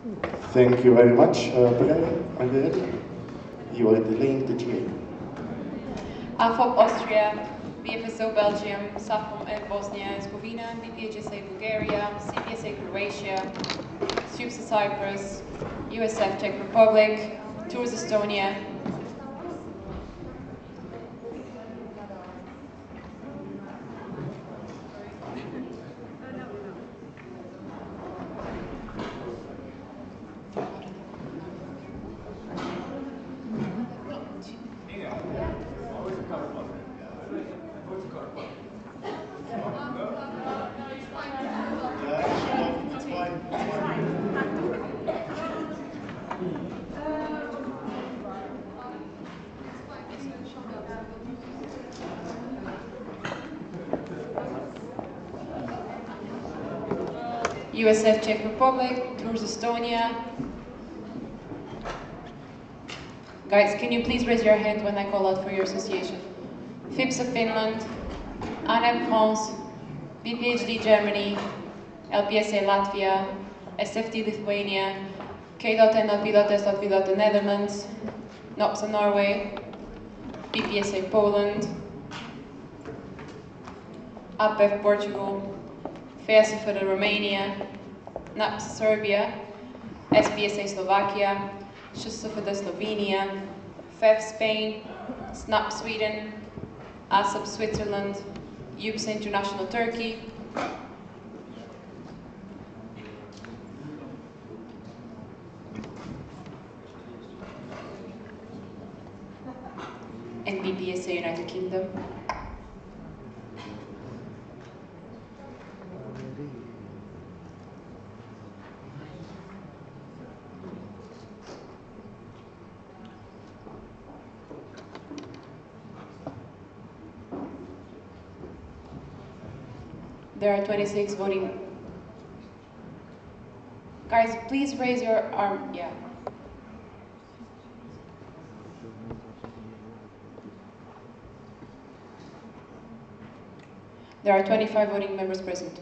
Thank you very much. Pereira, are you ready? You are delaying the GA. AFOP Austria, BFSO Belgium, SAFOM Bosnia and Herzegovina, BPHSA Bulgaria, CPSA Croatia, SUPSA Cyprus, USF Czech Republic, Tours Estonia, USF Czech Republic, Tours Estonia. Guys, can you please raise your hand when I call out for your association? FIPSA Finland, ANEP France, BPHD Germany, LPSA Latvia, SFT Lithuania, K.N. LP.S.V. Netherlands, NOPSA Norway, BPSA Poland, APEF Portugal, FEASA Romania, NAPSA Serbia, SPSA Slovakia, SHUSA Slovenia, FEF Spain, SNAP Sweden, ASAP Switzerland, EPSA International Turkey, and BPSA United Kingdom. There are 26 voting. Guys, please raise your arm. Yeah. There are 25 voting members present.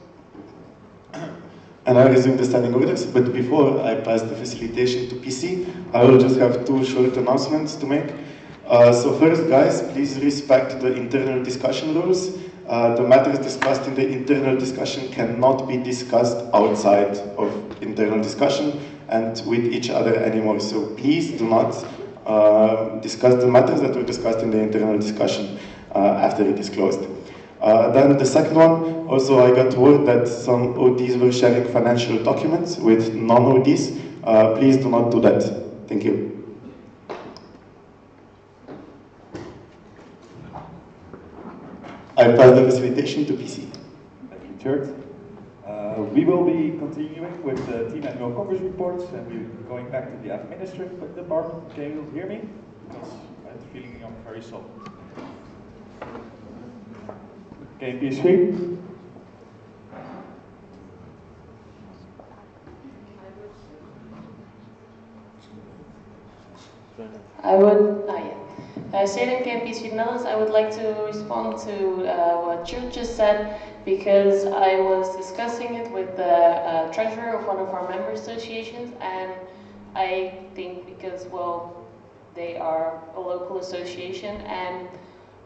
And I resume the standing orders, but before I pass the facilitation to PC, I will just have two short announcements to make. So first, guys, please respect the internal discussion rules. The matters discussed in the internal discussion cannot be discussed outside of internal discussion and with each other anymore. So please do not discuss the matters that were discussed in the internal discussion after it is closed. Then the second one, also I got word that some ODs were sharing financial documents with non-ODs. Please do not do that. Thank you. I pass the facilitation to PC. Thank you, Chert. We will be continuing with the team annual Congress reports, and we're going back to the administrative department. Can you hear me? Because I have the feeling I'm very soft. Can you see? Stedelijk KMP's Netherlands, I would like to respond to what Chert just said, because I was discussing it with the treasurer of one of our member associations, and I think because, well, they are a local association, and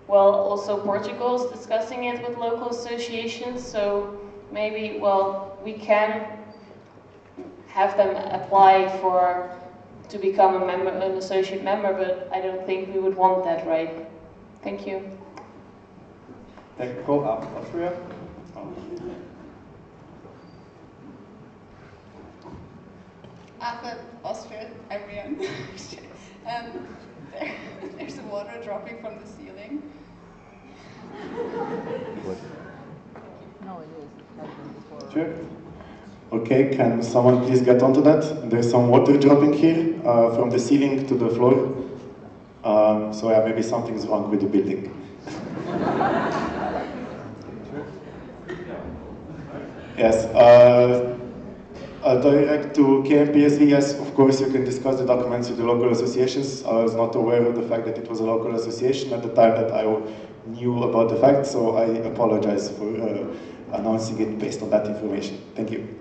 well, also Portugal is discussing it with local associations, so maybe, well, we can have them apply to become a member, an associate member, but I don't think we would want that, right? Thank you. Technical, Austria. AFEP Austria, everyone. There's water dropping from the ceiling. What? No, it is. It has been before. Sure. Okay, can someone please get onto that? There's some water dropping here from the ceiling to the floor. So yeah, maybe something's wrong with the building. Yes, direct to KMPSV, yes, of course you can discuss the documents with the local associations. I was not aware of the fact that it was a local association at the time that I knew about the fact, so I apologize for announcing it based on that information. Thank you.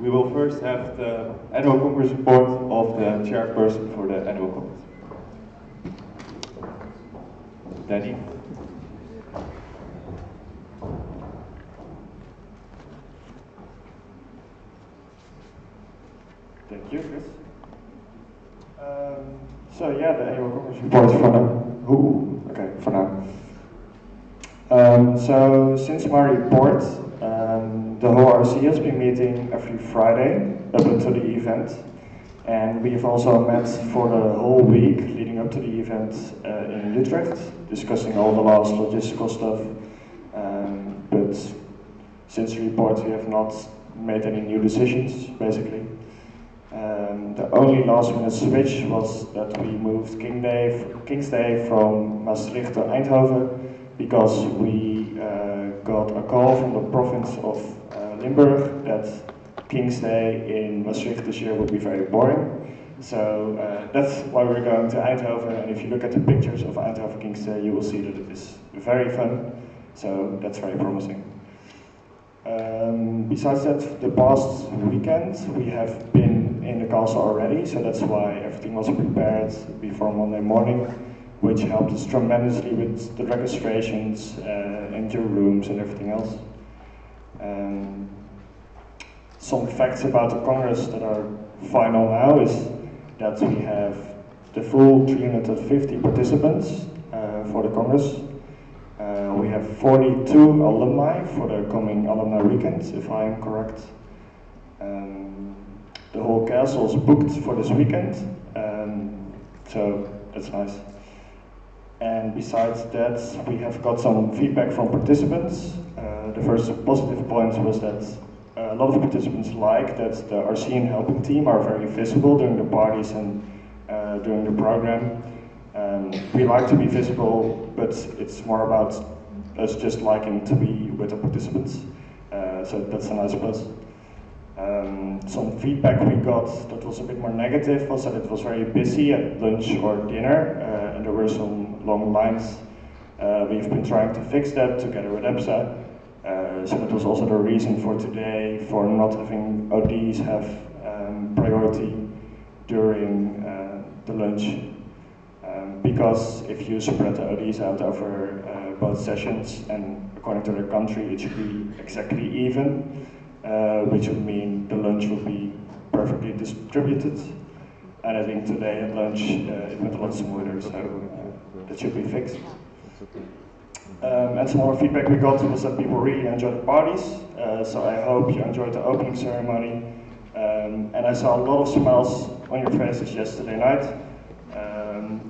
We will first have the annual Congress report of the chairperson for the annual Congress. Danny. Thank you, Chris. So yeah, the annual Congress report for now. Okay, for now. So since my report, the whole RC has been meeting every Friday up until the event, and we have also met for the whole week leading up to the event in Utrecht, discussing all the last logistical stuff. But since the report, we have not made any new decisions, basically. The only last minute switch was that we moved King's Day from Maastricht to Eindhoven because we got a call from the province of Limburg that King's Day in Maastricht this year would be very boring. So that's why we're going to Eindhoven, and if you look at the pictures of Eindhoven King's Day, you will see that it is very fun, so that's very promising. Besides that, the past weekend we have been in the castle already, so that's why everything was prepared before Monday morning, which helped us tremendously with the registrations and your rooms and everything else. Some facts about the Congress that are final now is that we have the full 350 participants for the Congress. We have 42 alumni for the coming alumni weekend, if I am correct. The whole castle is booked for this weekend, so that's nice. And besides that, we have got some feedback from participants. The first positive point was that a lot of participants like that the RC and helping team are very visible during the parties and during the program. We like to be visible, but it's more about us just liking to be with the participants. So that's a nice plus. Some feedback we got that was a bit more negative was that it was very busy at lunch or dinner, and there were some long lines. We've been trying to fix that together with EPSA. So that was also the reason for today for not having ODs have priority during the lunch. Because if you spread the ODs out over both sessions, and according to the country, it should be exactly even, which would mean the lunch would be perfectly distributed. And I think today at lunch it went a lot smoother, so that should be fixed. And some more feedback we got was that people really enjoyed the parties, so I hope you enjoyed the opening ceremony. And I saw a lot of smiles on your faces yesterday night.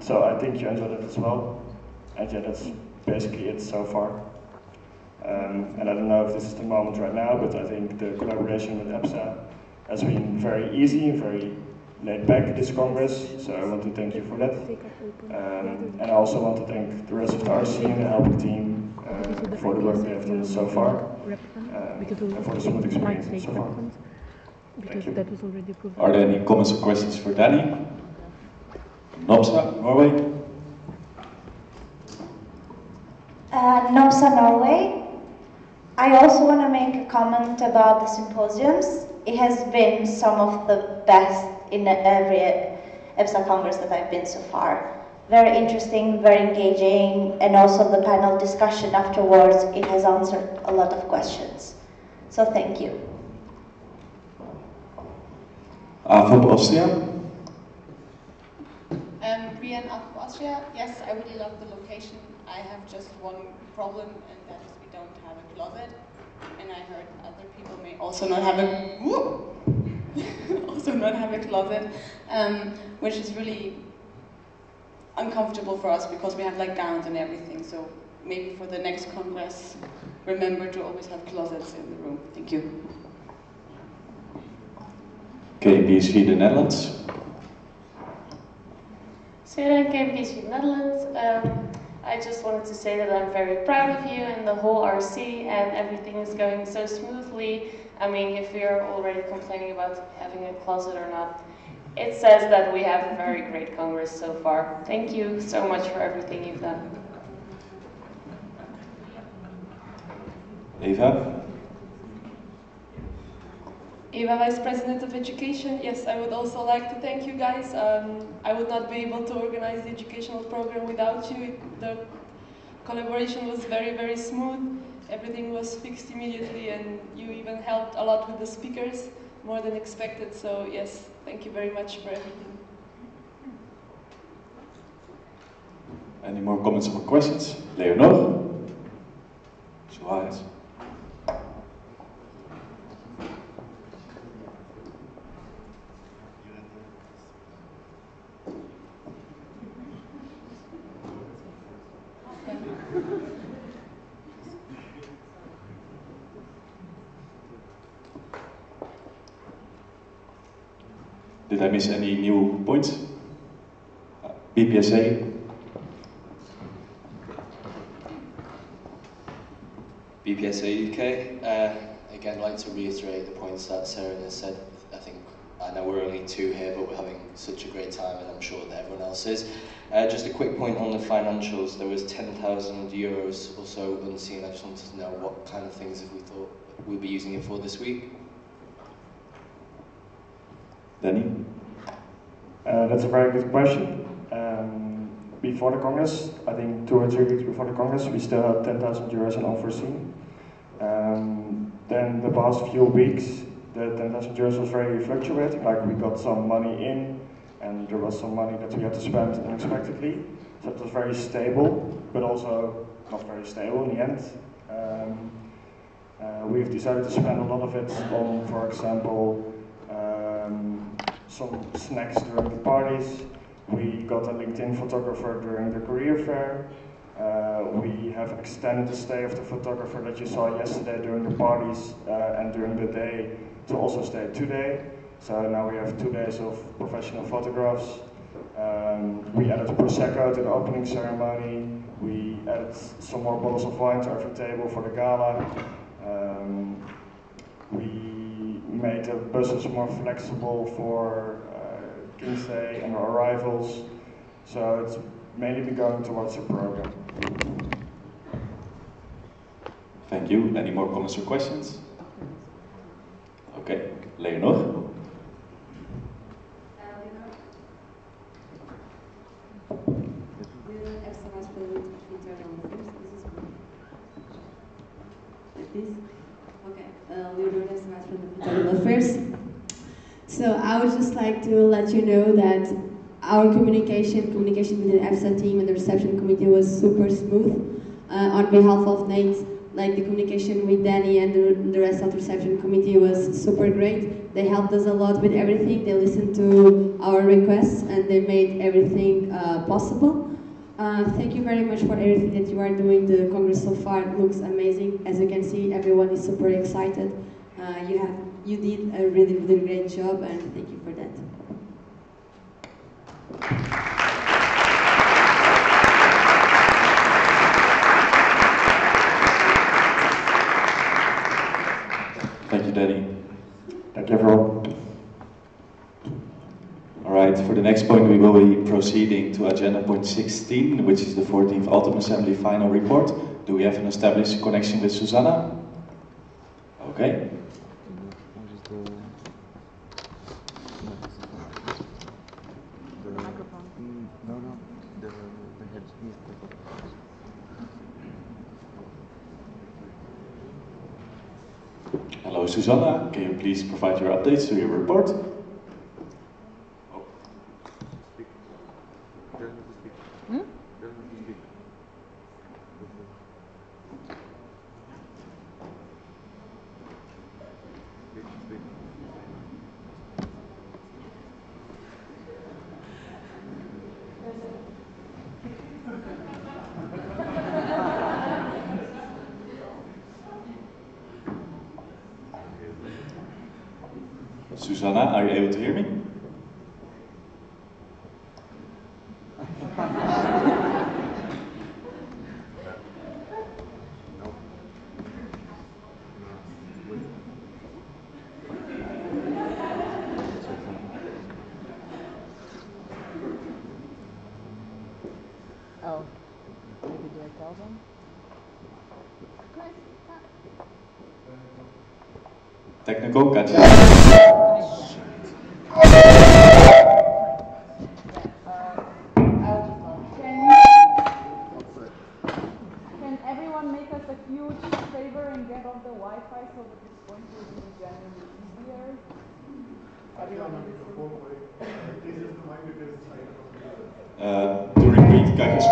So I think you enjoyed it as well. And yeah, that's basically it so far. And I don't know if this is the moment right now, but I think the collaboration with EPSA has been very easy and very laid back this Congress, so I want to thank you for that. And I also want to thank the rest of the RC and the helping team for the work they have done so far, and for the smooth experience so far. Thank you. Are there any comments or questions for Danny? NOPSA, Norway? NOPSA, Norway. I also want to make a comment about the symposiums. It has been some of the best in every EPSA Congress that I've been so far. Very interesting, very engaging, and also the panel discussion afterwards, it has answered a lot of questions. So thank you. From Austria? Brian from Austria. Yes, I really love the location. I have just one problem, and that is we don't have a closet. And I heard other people may also not have a closet, which is really uncomfortable for us because we have like gowns and everything. So maybe for the next Congress, remember to always have closets in the room. Thank you. KPSV, the Netherlands. Sarah, KPSV Netherlands. I just wanted to say that I'm very proud of you and the whole RC, and everything is going so smoothly. I mean, if you're already complaining about having a closet or not, it says that we have a very great Congress so far. Thank you so much for everything you've done. Eva? Eva, Vice President of Education. Yes, I would also like to thank you guys. I would not be able to organize the educational program without you. The collaboration was very, very smooth. Everything was fixed immediately, and you even helped a lot with the speakers, more than expected. So yes, thank you very much for everything. Any more comments or questions? Leonor? Suarez? Did I miss any new points? EPSA? EPSA UK. Again, I'd like to reiterate the points that Sarah has said. I know we're only two here, but we're having such a great time, and I'm sure that everyone else is. Just a quick point on the financials. There was 10,000 euros or so unseen. I just wanted to know what kind of things we thought we'll be using it for this week. Danny? That's a very good question. Before the Congress, I think 2 or 3 weeks before the Congress, we still had 10,000 euros in unforeseen. Then the past few weeks, the 10,000 euros was very fluctuating. Like we got some money in, and there was some money that we had to spend unexpectedly. So it was very stable, but also not very stable in the end. We've decided to spend a lot of it on, for example, some snacks during the parties. We got a LinkedIn photographer during the career fair. We have extended the stay of the photographer that you saw yesterday during the parties and during the day to also stay today. So now we have 2 days of professional photographs. We added Prosecco to the opening ceremony. We added some more bottles of wine to every table for the gala. We made the buses more flexible for King's Day and our arrivals. So it's mainly been going towards the program. Thank you. Any more comments or questions? Okay, Leonor? Affairs. So I would just like to let you know that our communication with the EPSA team and the reception committee was super smooth. On behalf of Nate, like the communication with Danny and the rest of the reception committee was super great. They helped us a lot with everything. They listened to our requests and they made everything possible. Thank you very much for everything that you are doing. The Congress so far looks amazing. As you can see, everyone is super excited. You did a really, really great job, and thank you for that. Thank you, Danny. Thank you, everyone. All right, for the next point, we will be proceeding to agenda point 16, which is the 14th Autumn Assembly final report. Do we have an established connection with Susanna? Okay. Hello, Susanna. Can you please provide your updates to your report? Susanna, are you able to hear me? Oh, maybe do I tell them? Technical, Katja. Can everyone make us a huge favor and get on the Wi-Fi so that this point will be generally easier? Everyone in this room. To repeat Katja's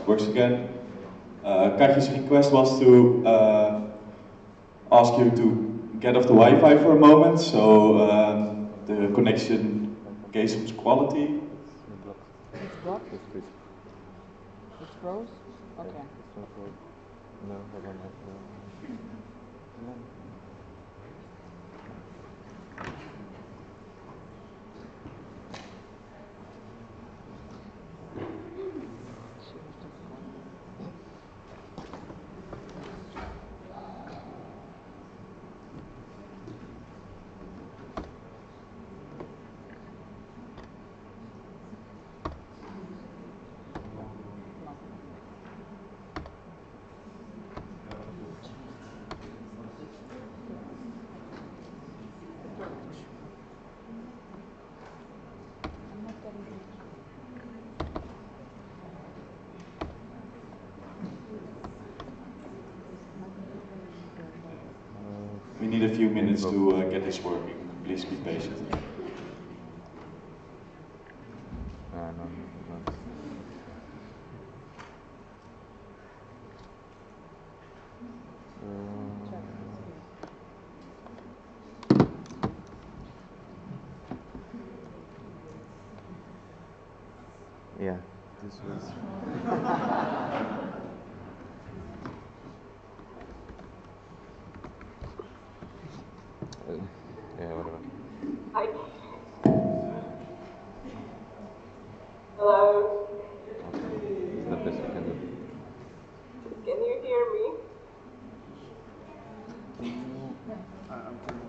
works again. Katja's request was to ask you to get off the Wi-Fi for a moment, so the connection gains some quality. It's blocked? It's froze? Okay. No, I don't have We need a few minutes to get this working. Please be patient. Yeah, this was. Yeah, whatever. Hi. Hello. It's the best I can do. Can you hear me?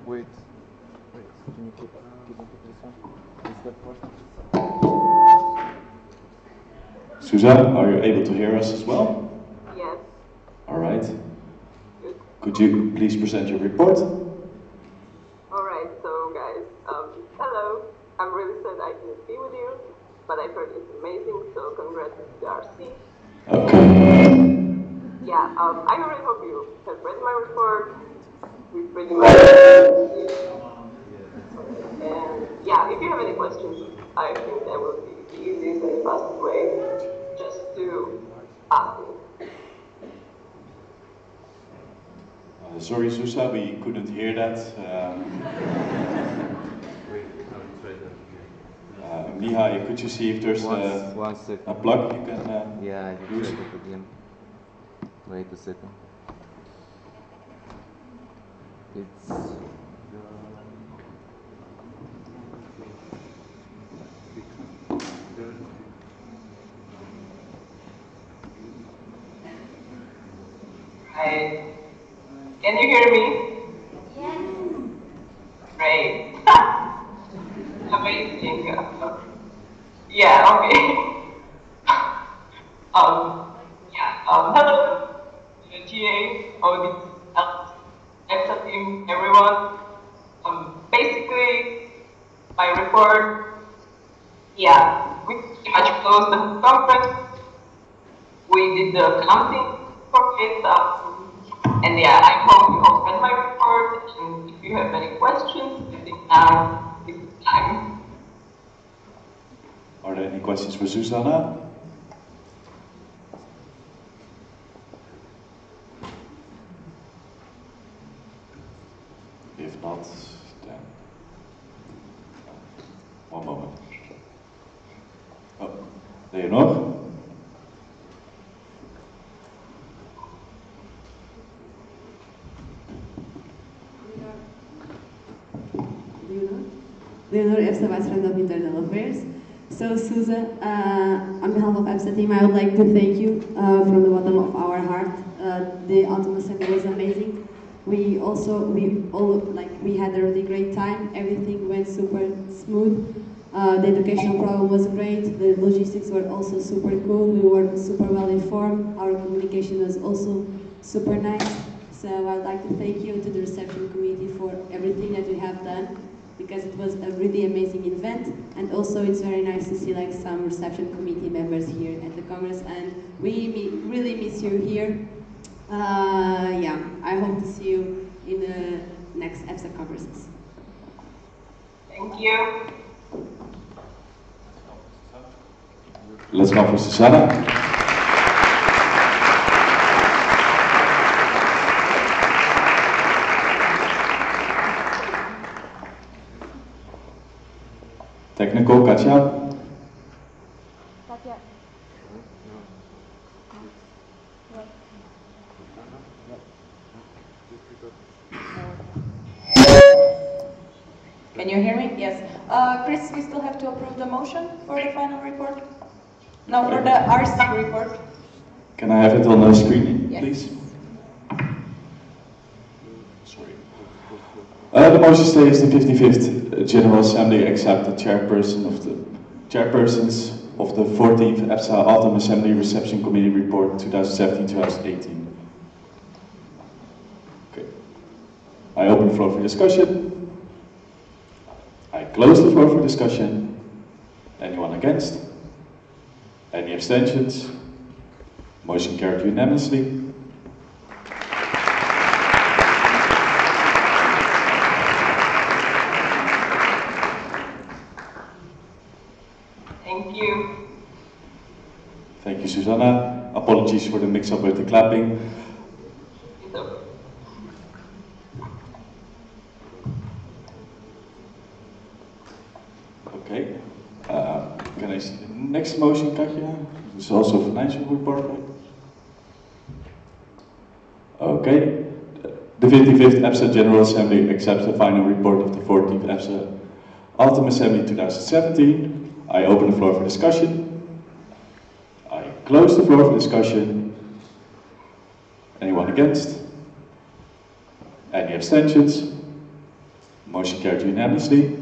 Wait. Can you keep this one? Is that what? Susan, are you able to hear us as well? Yes. All right. Could you please present your report? Alright, so guys, hello. I'm really sad I couldn't be with you, but I heard it's amazing, so congrats to the RC. Okay. Yeah, I really hope you have read my report. We pretty much and yeah, if you have any questions, I think that will be the easiest and fastest way just to ask me. Sorry, Susa, we couldn't hear that. Mihai, could you see if there's a plug you can yeah, I use? tried it again. Wait a second. It's Hi. Can you hear me? Yes. Great. Amazing. Yeah, okay. Hello, TA, audit, EPSA team, everyone. Basically, my report, yeah, we pretty much closed the conference. We did the counting for it, and yeah, I hope you all read my report, and if you have any questions, I think now is the time. Are there any questions for Susanna? If not, then one moment. Oh, Leonor? Leonor, EPSA Vice President of Internal Affairs. So, Susan, on behalf of EPSA team, I would like to thank you from the bottom of our heart. The Ultimate Assembly was amazing. We had a really great time. Everything went super smooth. The educational program was great. The logistics were also super cool. We were super well informed. Our communication was also super nice. So I'd like to thank you to the reception committee for everything that you have done, because it was a really amazing event. And also it's very nice to see like some reception committee members here at the Congress, and we really miss you here. Yeah, I hope to see you in the next EPSA Congresses. Thank you. Let's go for Susanna. Technical, Katja. Katja. Can you hear me? Yes. Chris, we still have to approve the motion for the final report? No, for the RC report. Can I have it on the screen, Yes. please? Sorry. The motion states the 55th General Assembly accept the chairpersons of the 14th EPSA Autumn Assembly Reception Committee Report 2017-2018. Okay. I open the floor for discussion. I close the floor for discussion. Anyone against? Any abstentions? Motion carried unanimously. Thank you. Thank you, Susanna. Apologies for the mix-up with the clapping. Okay. Can I see the next motion, Katja? This is also a financial report, right? Okay. The 55th EPSA General Assembly accepts the final report of the 14th EPSA Autumn Assembly 2017. I open the floor for discussion. I close the floor for discussion. Anyone against? Any abstentions? Motion carried unanimously.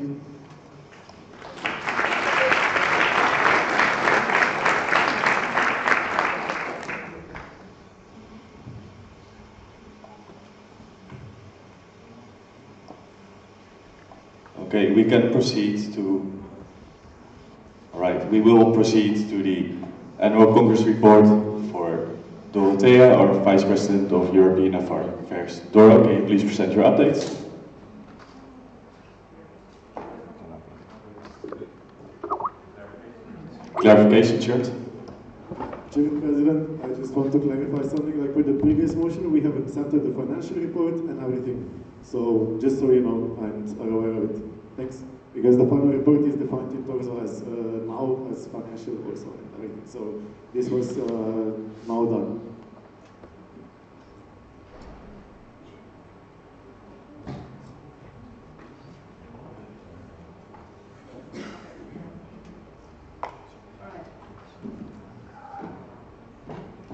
Okay, we can proceed to, all right, we will proceed to the annual Congress report for Dorothea, our Vice President of European Affairs. Dora, can you please present your updates? Clarification, Shirt. Chairman President, I just want to clarify something. Like with the previous motion, we have accepted the financial report and everything. So just so you know, I'm aware of it. Thanks. Because the final report is defined in torso as now as financial also and everything. So this was now done.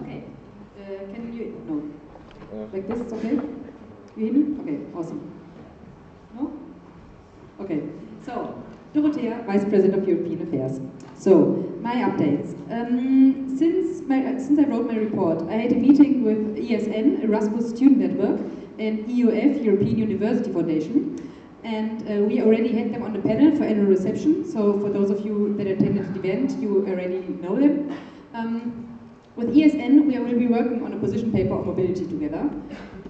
Okay, can you, no, like this is okay? You hear me? Okay, awesome. No? Okay, so, Dorothea, Vice President of European Affairs. So, my updates. Since I wrote my report, I had a meeting with ESN, Erasmus Student Network, and EUF, European University Foundation, and we already had them on the panel for annual reception, so for those of you that attended the event, you already know them. With ESN, we will be working on a position paper on mobility together.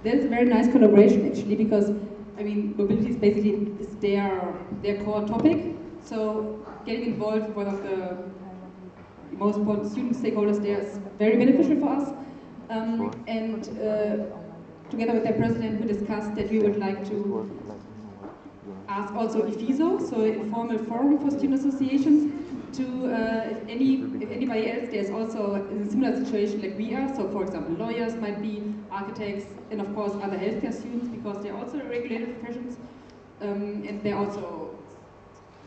There's a very nice collaboration actually, because I mean, mobility is basically their core topic. So getting involved with one of the most important student stakeholders there is very beneficial for us. And together with their president, we discussed that we would like to ask also EPSA, so informal forum for student associations, to if anybody else there's also in a similar situation like we are, so for example lawyers might be, architects, and of course other healthcare students, because they're also regulated professions, and they also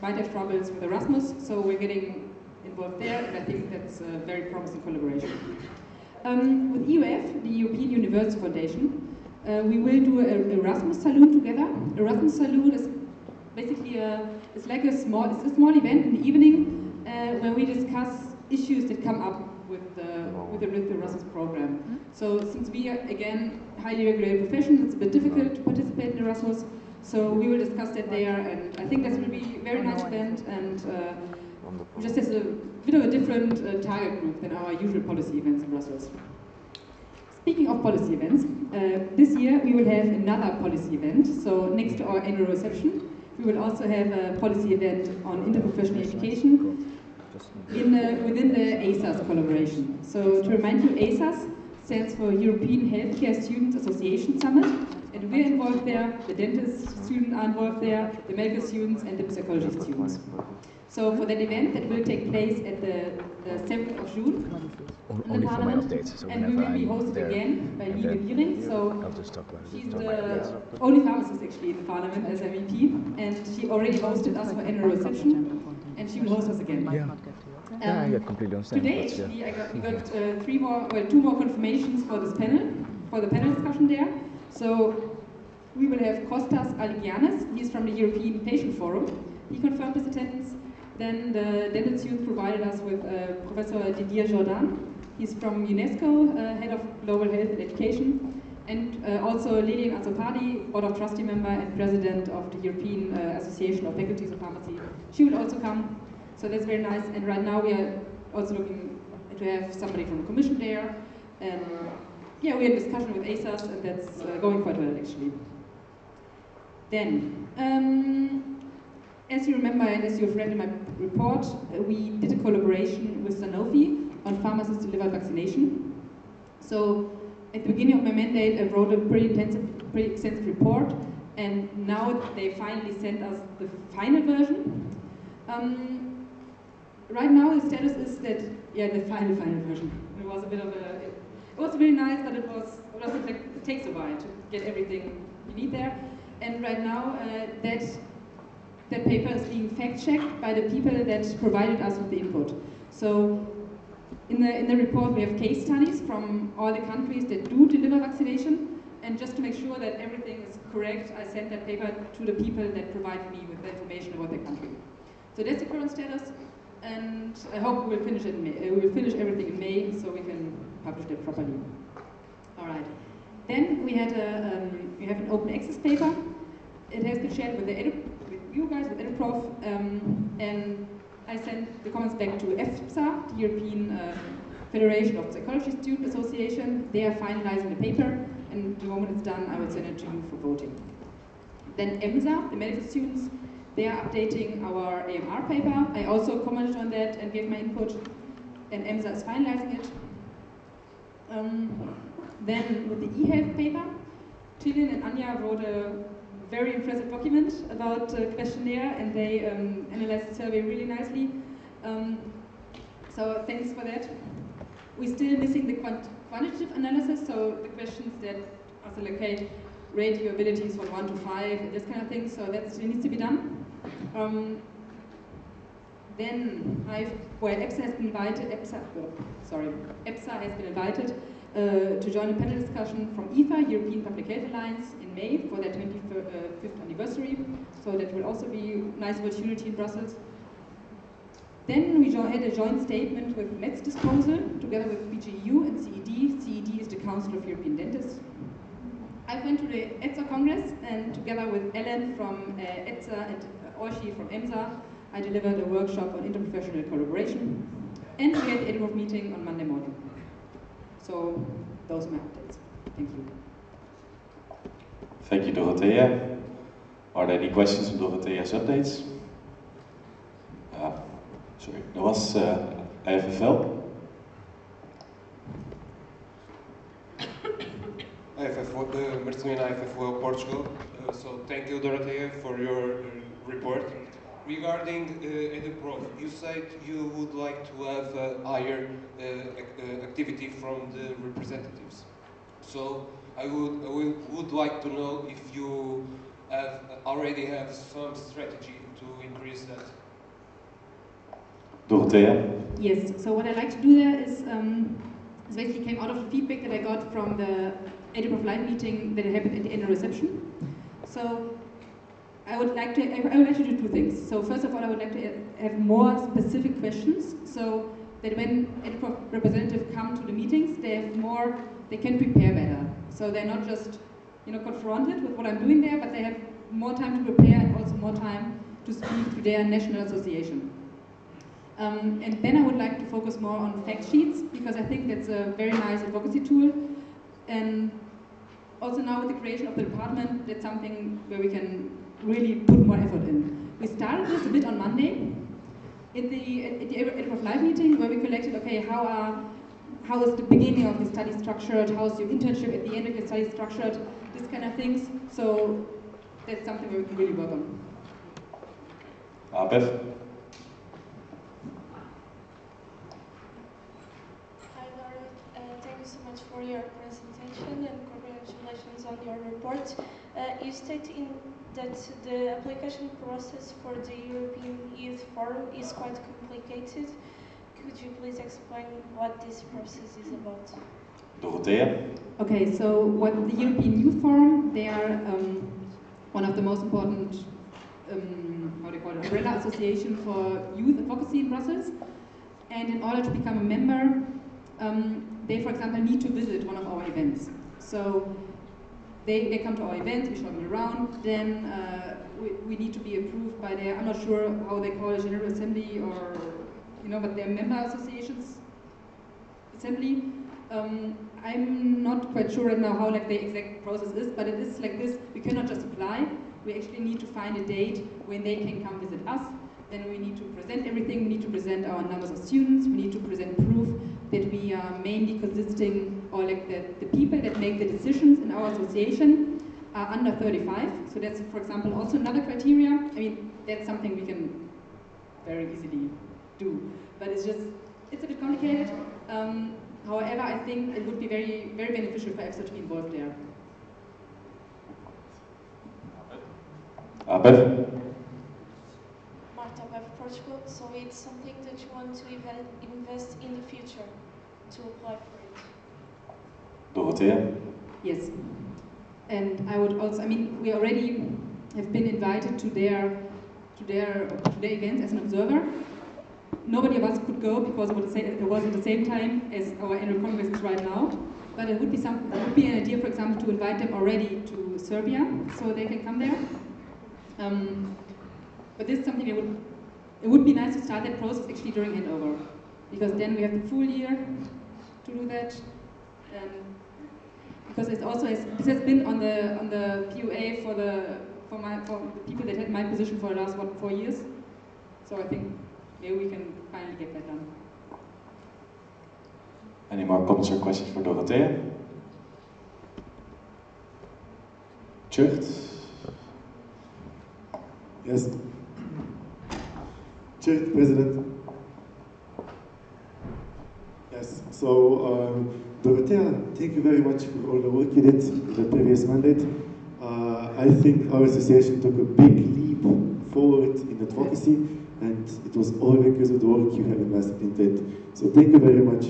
might have troubles with Erasmus, so we're getting involved there, and I think that's a very promising collaboration. With EUF, the European University Foundation, We will do an Erasmus Saloon together. Erasmus Saloon is basically it's like a small event in the evening where we discuss issues that come up with the Erasmus program. So since we are, again, highly regulated professions, it's a bit difficult to participate in Erasmus. So we will discuss that there, and I think that's going to be a very nice event, and just as a bit of a different target group than our usual policy events in Brussels. Speaking of policy events, this year we will have another policy event. So next to our annual reception, we will also have a policy event on interprofessional education within the EPSA collaboration. So to remind you, EPSA stands for European Healthcare Students Association Summit, and we're involved there, the dentist students are involved there, the medical students and the psychology students. So for that event that will take place at the 7th of June in the Parliament, and we will be hosted again by Liebe Wiering. So she's the only pharmacist actually in the Parliament as MEP, and she already hosted us for annual reception, and she will host us again. Today actually we got two more confirmations for this panel, for the panel discussion there. So we will have Kostas Aligiannis, he's from the European Patient Forum. He confirmed his attendance. Then the dental students provided us with Professor Didier Jordan. He's from UNESCO, Head of Global Health and Education. And also Lilian Azzopardi, Board of Trustee member and President of the European Association of Faculties of Pharmacy. She will also come, so that's very nice. And right now we are also looking to have somebody from the Commission there. And yeah, we're in discussion with ASAS, and that's going quite well actually. Then, as you remember and as you've read in my report, we did a collaboration with Sanofi on pharmacist-delivered vaccination. So at the beginning of my mandate, I wrote a pretty extensive report, and now they finally sent us the final version. Right now the status is that, yeah, the final version. It was a bit of a, it was really nice, but it takes a while to get everything you need there. And right now that paper is being fact-checked by the people that provided us with the input. So in the report we have case studies from all the countries that do deliver vaccination, and just to make sure that everything is correct, I sent that paper to the people that provided me with the information about their country. So that's the current status, and I hope we will finish it in May. We will finish everything in May so we can publish that properly. All right. Then we had we have an open access paper. It has been shared with you guys, with EduProf, and I sent the comments back to EPSA, the European Federation of Psychology Student Association. They are finalizing the paper, and the moment it's done, I will send it to you for voting. Then EMSA, the medical students, they are updating our AMR paper. I also commented on that and gave my input, and EMSA is finalizing it. Then with the e-health paper, Tillian and Anja wrote a very impressive document about the questionnaire, and they analyzed the survey really nicely. So thanks for that. We're still missing the quantitative analysis, so the questions that also like, okay, rate your abilities from 1 to 5, and this kind of thing, so that still needs to be done. Then EPSA has been invited, EPSA has been invited to join a panel discussion from EFA, European Public Health Alliance, in May for their 25th anniversary. So that will also be a nice opportunity in Brussels. Then we had a joint statement with Metz Disposal, together with BGU and CED. CED is the Council of European Dentists. I went to the EPSA Congress, and together with Ellen from EPSA and Orshi from EMSA, I delivered a workshop on interprofessional collaboration. And we had the EduProf meeting on Monday morning. So those are my updates. Thank you. Thank you, Dorothea. Are there any questions on Dorothea's updates? Sorry, that was IFFL. Marcelino IFFL Portugal. So thank you, Dorothea, for your report. Regarding EduProf, you said you would like to have higher activity from the representatives. So I would like to know if you already have some strategy to increase that. Dorothea? Yes, so what I like to do there is basically came out of the feedback that I got from the EduProf Live meeting that happened at the annual reception. So I would like to do two things. So first of all, I would like to have more specific questions, so that when EduProf representatives come to the meetings, they can prepare better. So they're not just, confronted with what I'm doing there, but they have more time to prepare and also more time to speak to their national association. And then I would like to focus more on fact sheets, because I think that's a very nice advocacy tool. And also now with the creation of the department, that's something where we can really put more effort in. We started this a bit on Monday at the EduProf Live meeting, where we collected, okay, how is the beginning of your study structured, how is your internship at the end of your study structured, this kind of things. So that's something where we can really work on. Beth? Hi Laura, thank you so much for your presentation and congratulations on your report. You state that the application process for the European Youth Forum is quite complicated. Could you please explain what this process is about? Dorothea? Okay, so what the European Youth Forum, they are one of the most important, umbrella association for youth advocacy in Brussels. And in order to become a member, they, for example, need to visit one of our events. So they come to our events, we show them around, then we need to be approved by their, I'm not sure how they call it, General Assembly or, but their member associations assembly. I'm not quite sure right now how the exact process is, but it is like this. We cannot just apply. We actually need to find a date when they can come visit us. Then we need to present everything. We need to present our numbers of students. We need to present proof that we are mainly consisting, or the people that make the decisions in our association are under 35. So that's, for example, also another criteria. I mean, that's something we can very easily do. But it's a bit complicated. However, I think it would be very, very beneficial for EPSA to be involved there. Beth? Marta, Portugal, so it's something that you want to invest in the future to apply for it. Dorothea? Yes. And I would also, we already have been invited to their events as an observer. Nobody of us could go because it was at the same time as our annual congress is right now. But it would be an idea, for example, to invite them already to Serbia, so they can come there. But this is something it would be nice to start that process actually during handover, because then we have the full year to do that. Because this has been on the PUA for the people that had my position for the last 4 years. So I think maybe we can finally get that done. Any more comments or questions for Dorothea? Tjeerd? Yes. Tjeerd, President. Yes, so Dorothea, thank you very much for all the work you did in the previous mandate. I think our association took a big leap forward in advocacy, and it was all because of the work you have invested into it. So thank you very much.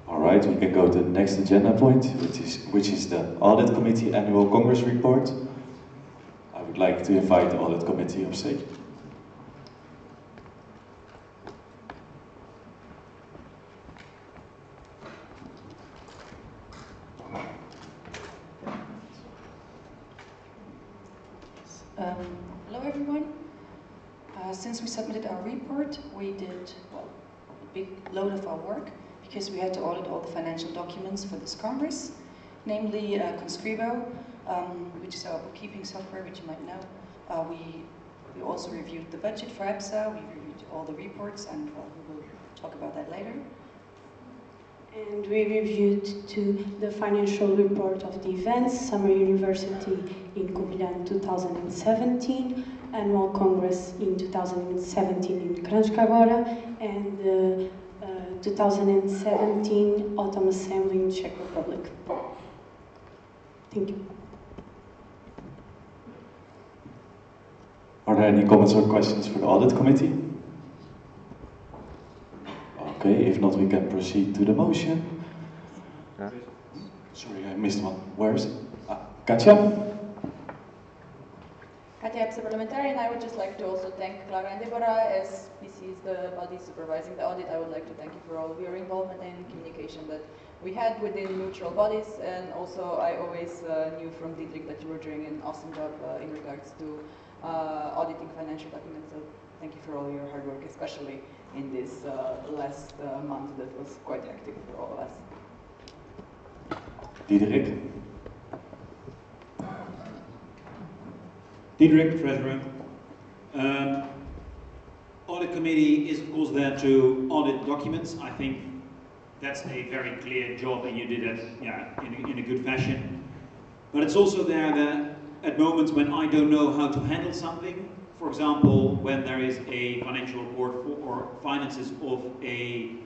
All right, we can go to the next agenda point, which is the Audit Committee Annual Congress Report. I would like to invite the Audit Committee on stage. Hello everyone. Since we submitted our report, we did, well, a big load of our work, because we had to audit all the financial documents for this Congress, namely Conscribo, which is our bookkeeping software, which you might know. We also reviewed the budget for EPSA, we reviewed all the reports, and well, we will talk about that later. And we reviewed too the financial report of the events, Summer University in Covilhã 2017, Annual Congress in 2017 in Kranjska and the 2017 Autumn Assembly in Czech Republic. Thank you. Are there any comments or questions for the audit committee? Okay, if not, we can proceed to the motion. Sorry, I missed one. Where is it? Katja? Katja, EPSA parliamentarian. I would just like to also thank Clara and Deborah, as PC is the body supervising the audit. I would like to thank you for all of your involvement and communication that we had within neutral bodies, and also I always knew from Dietrich that you were doing an awesome job in regards to auditing financial documents. So thank you for all your hard work, especially in this last month that was quite hectic for all of us. Dietrich? Dietrich, Treasurer. Audit committee is of course there to audit documents. I think that's a very clear job, and you did it in a good fashion. But it's also there that at moments when I don't know how to handle something, for example, when there is a financial report or finances of an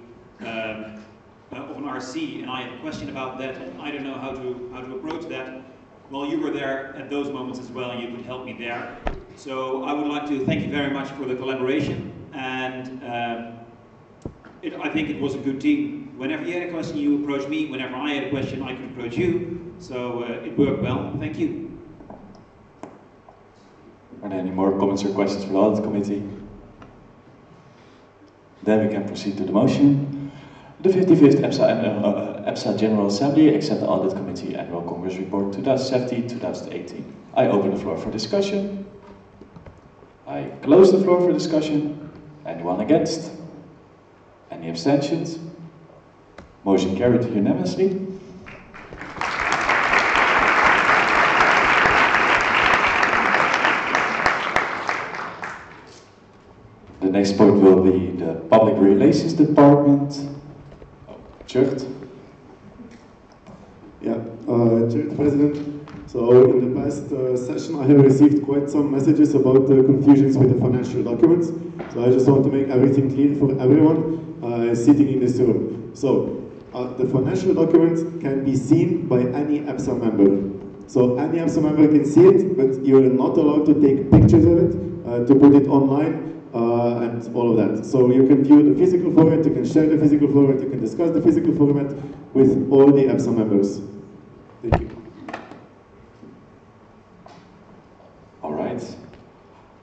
RC, and I have a question about that, and I don't know how to approach that. Well, you were there at those moments as well, and you could help me there. So I would like to thank you very much for the collaboration, and I think it was a good team. Whenever you had a question, you approached me. Whenever I had a question, I could approach you. So it worked well. Thank you. Are there any more comments or questions for the audit committee? Then we can proceed to the motion. The 55th EPSA General Assembly accept the Audit Committee Annual Congress Report 2017-2018. I open the floor for discussion. I close the floor for discussion. Anyone against? Any abstentions? Motion carried unanimously. The next point will be the Public Relations Department. Tjeerd? Yeah, Tjeerd, President. So in the past session I have received quite some messages about the confusions with the financial documents. So I just want to make everything clear for everyone sitting in this room. So the financial document can be seen by any EPSA member. So any EPSA member can see it, but you're not allowed to take pictures of it, to put it online, and all of that. So you can view the physical format, you can share the physical format, you can discuss the physical format with all the EPSA members. Thank you. All right.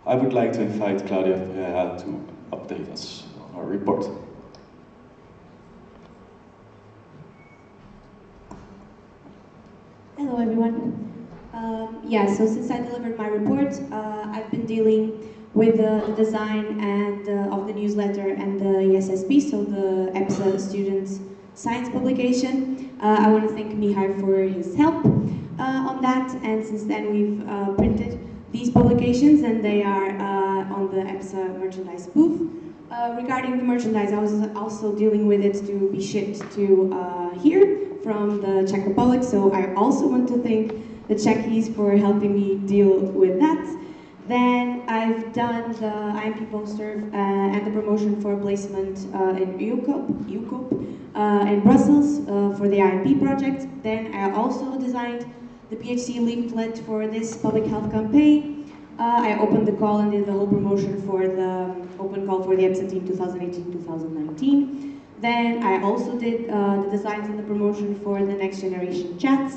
I would like to invite Claudia Pereira to update us on our report. Hello everyone. So since I delivered my report, I've been dealing with the design and of the newsletter and the ESSP, so the EPSA Students Science publication. I want to thank Mihai for his help on that, and since then we've printed these publications and they are on the EPSA merchandise booth. Regarding the merchandise, I was also dealing with it to be shipped to here from the Czech Republic, so I also want to thank the Czechies for helping me deal with that. Then I've done the IMP poster and the promotion for placement in UCOP in Brussels for the IMP project. Then I also designed the PhD leaflet for this public health campaign. I opened the call and did the whole promotion for the open call for the EPSA team 2018-2019. Then I also did the designs and the promotion for the next generation chats.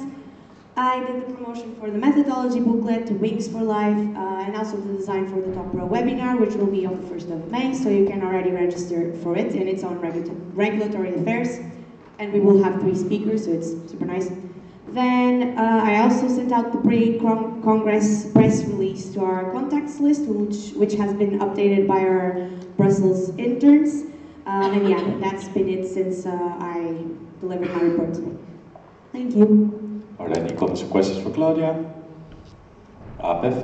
I did the promotion for the methodology booklet, Wings for Life, and also the design for the Top Row webinar, which will be on the 1st of May, so you can already register for it, and it's on regulatory affairs, and we will have 3 speakers, so it's super nice. Then I also sent out the pre-Congress press release to our contacts list, which has been updated by our Brussels interns, and yeah, that's been it since I delivered my report today. Thank you. Are there any comments or questions for Claudia? Apef?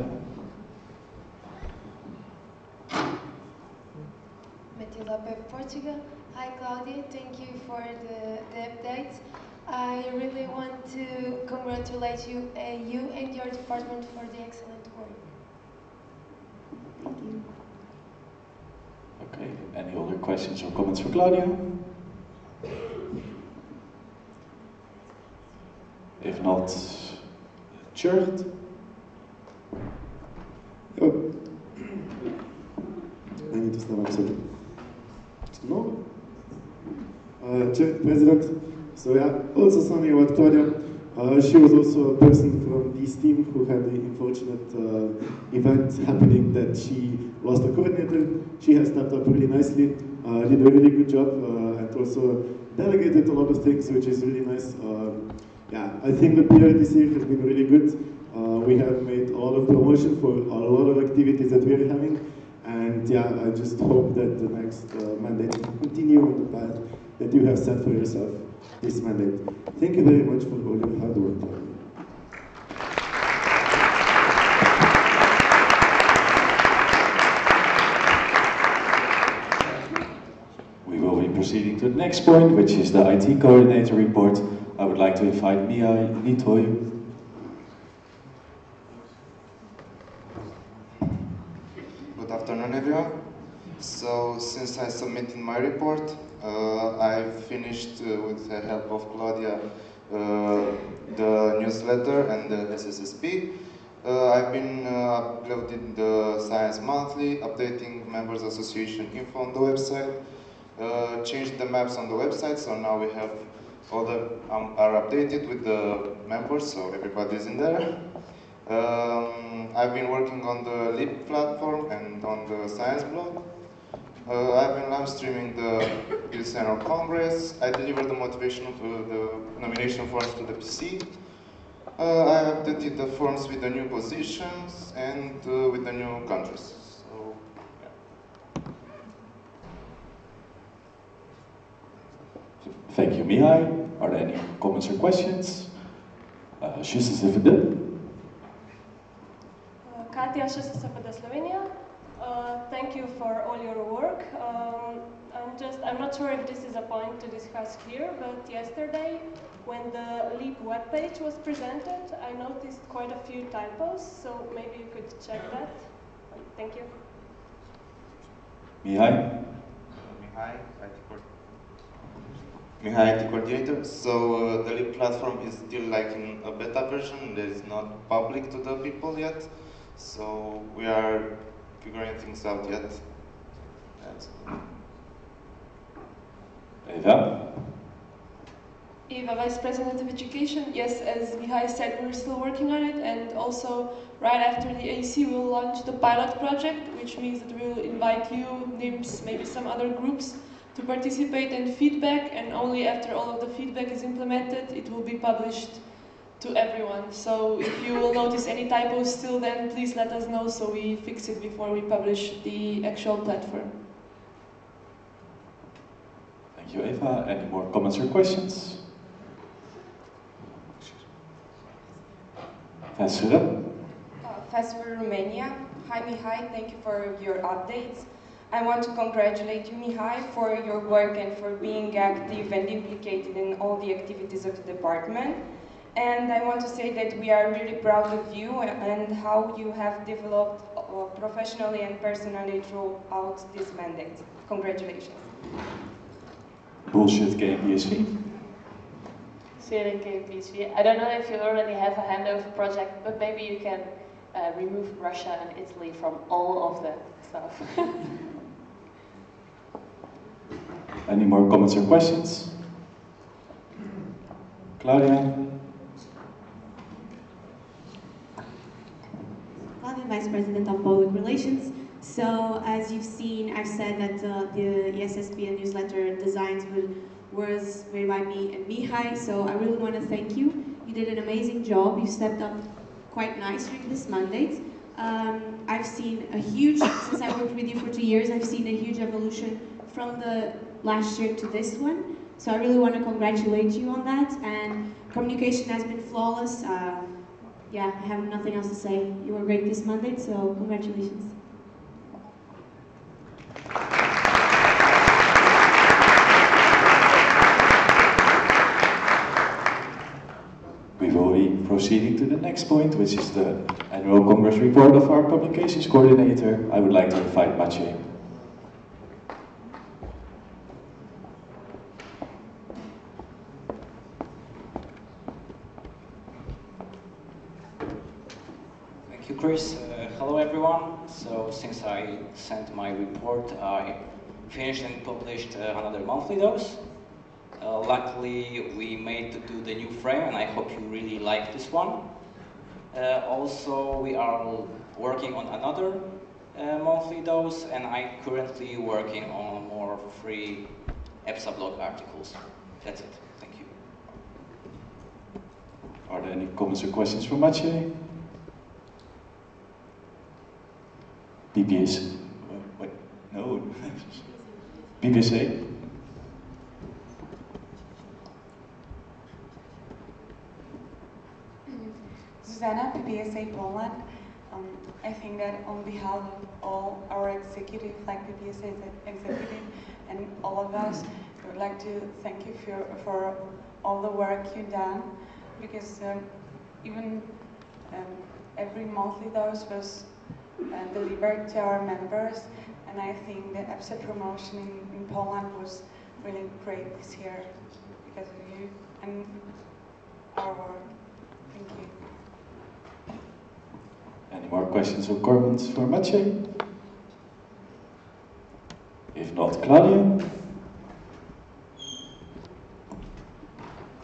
Matilda Apef, Portugal. Hi Claudia, thank you for the updates. I really want to congratulate you and your department for the excellent work. Thank you. Okay, any other questions or comments for Claudia? If not, Tjeerd? to start, I'm sorry. No? Chair, President, so yeah, also something about Claudia. She was also a person from this team who had the unfortunate event happening that she lost a coordinator. She has stepped up really nicely, did a really good job, and also delegated a lot of things, which is really nice. Yeah, I think the PR this year has been really good. We have made a lot of promotion for a lot of activities that we are having, and yeah, I just hope that the next mandate will continue on the path that you have set for yourself this mandate. Thank you very much for all your hard work. We will be proceeding to the next point, which is the IT coordinator report. I would like to invite Mihai Nitoy. Good afternoon, everyone. So, since I submitted my report, I finished with the help of Claudia the newsletter and the SSSP. I've been uploading the Science Monthly, updating members association info on the website, changed the maps on the website, so now we have all the are updated with the members, so everybody's in there. I've been working on the LEAP platform and on the Science blog. I've been live streaming the EPSA Annual Congress. I delivered the motivation of the nomination forms to the PC. I updated the forms with the new positions and with the new countries. So, yeah. Thank you, Mihai. Are there any comments or questions? Katja, SSSPD Slovenia. Thank you for all your work. I'm not sure if this is a point to discuss here, but yesterday, when the LEAP webpage was presented, I noticed quite a few typos, so maybe you could check that. Thank you. Mihai? Mihai, IT coordinator. So the LEAP platform is still like in a beta version. It is not public to the people yet. So we are figuring things out yet. Eva? Eva, Vice President of Education. Yes, as Mihai said, we're still working on it, and also right after the AC we'll launch the pilot project, which means that we'll invite you, NIMS, maybe some other groups to participate and feedback, and only after all of the feedback is implemented, it will be published to everyone. So if you will notice any typos still then, please let us know so we fix it before we publish the actual platform. Thank you, Eva. Any more comments or questions? Vesera? Vesera, Romania. Hi Mihai, thank you for your updates. I want to congratulate you, Mihai, for your work and for being active and implicated in all the activities of the department. And I want to say that we are really proud of you and how you have developed professionally and personally throughout this mandate. Congratulations. Bullshit KMPSV. Sharing KMPSV. I don't know if you already have a handover project, but maybe you can remove Russia and Italy from all of that stuff. Any more comments or questions? Claudia? Claudia, Vice President of Public Relations. So, as you've seen, I've said that the ESSP newsletter designs was made by me and Mihai, so I really want to thank you. You did an amazing job. You stepped up quite nicely this mandate. I've seen a huge, since I worked with you for 2 years, I've seen a huge evolution from the last year to this one. So I really want to congratulate you on that. And communication has been flawless. Yeah, I have nothing else to say. You were great this mandate, so congratulations. We will be proceeding to the next point, which is the annual Congress report of our publications coordinator. I would like to invite Maciej. Thank you, Chris. Hello, everyone. everyone. So since I sent my report, I finished and published another monthly dose. Luckily, we made to do the new frame, and I hope you really like this one. Also, we are working on another monthly dose, and I'm currently working on more free EPSA blog articles. That's it. Thank you. Are there any comments or questions for Maciej? PPS? Wait, no. PPSA? Zuzana, PPSA Poland. I think that on behalf of all our executive, like PPSA executive and all of us, I would like to thank you for all the work you've done, because even every monthly dose was delivered to our members, and I think the EPSA promotion in Poland was really great this year because of you and our work. Thank you. Any more questions or comments for Maciej? If not, Claudia?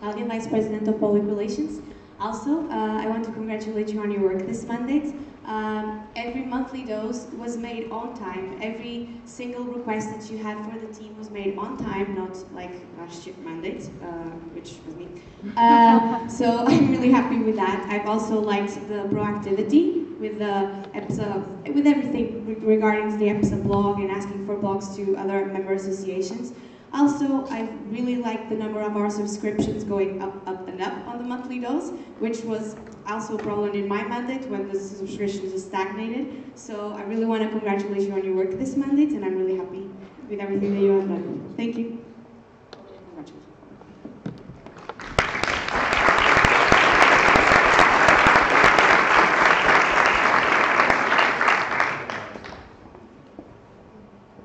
Claudia, Vice President of Public Relations. Also, I want to congratulate you on your work this mandate. Every monthly dose was made on time. Every single request that you had for the team was made on time, not like last year's mandate, which was me. So I'm really happy with that. I've also liked the proactivity with the EPSA, with everything regarding the EPSA blog and asking for blogs to other member associations. Also, I really like the number of our subscriptions going up on the monthly dose, which was also a problem in my mandate when the subscriptions stagnated. So I really want to congratulate you on your work this mandate, and I'm really happy with everything that you have done. Thank you.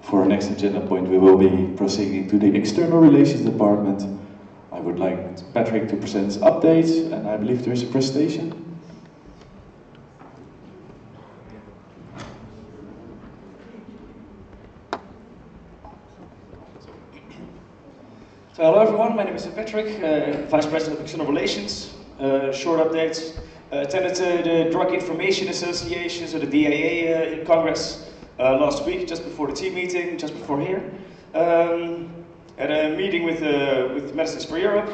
For our next agenda point, we will be proceeding to the External Relations Department. I would like Patrick to present updates, and I believe there is a presentation. So hello everyone, my name is Patrick, Vice President of External Relations. Short updates. Attended the Drug Information Association, so the DIA in Congress last week, just before the team meeting, just before here. At a meeting with Medicines for Europe.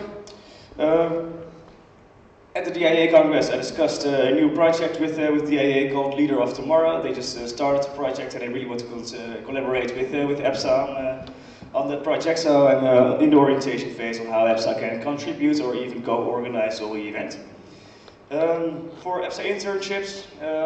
At the DIA Congress, I discussed a new project with DIA called Leader of Tomorrow. They just started the project, and I really want to collaborate with EPSA on that project. So I'm in the orientation phase on how EPSA can contribute or even co-organize the event. For EPSA internships,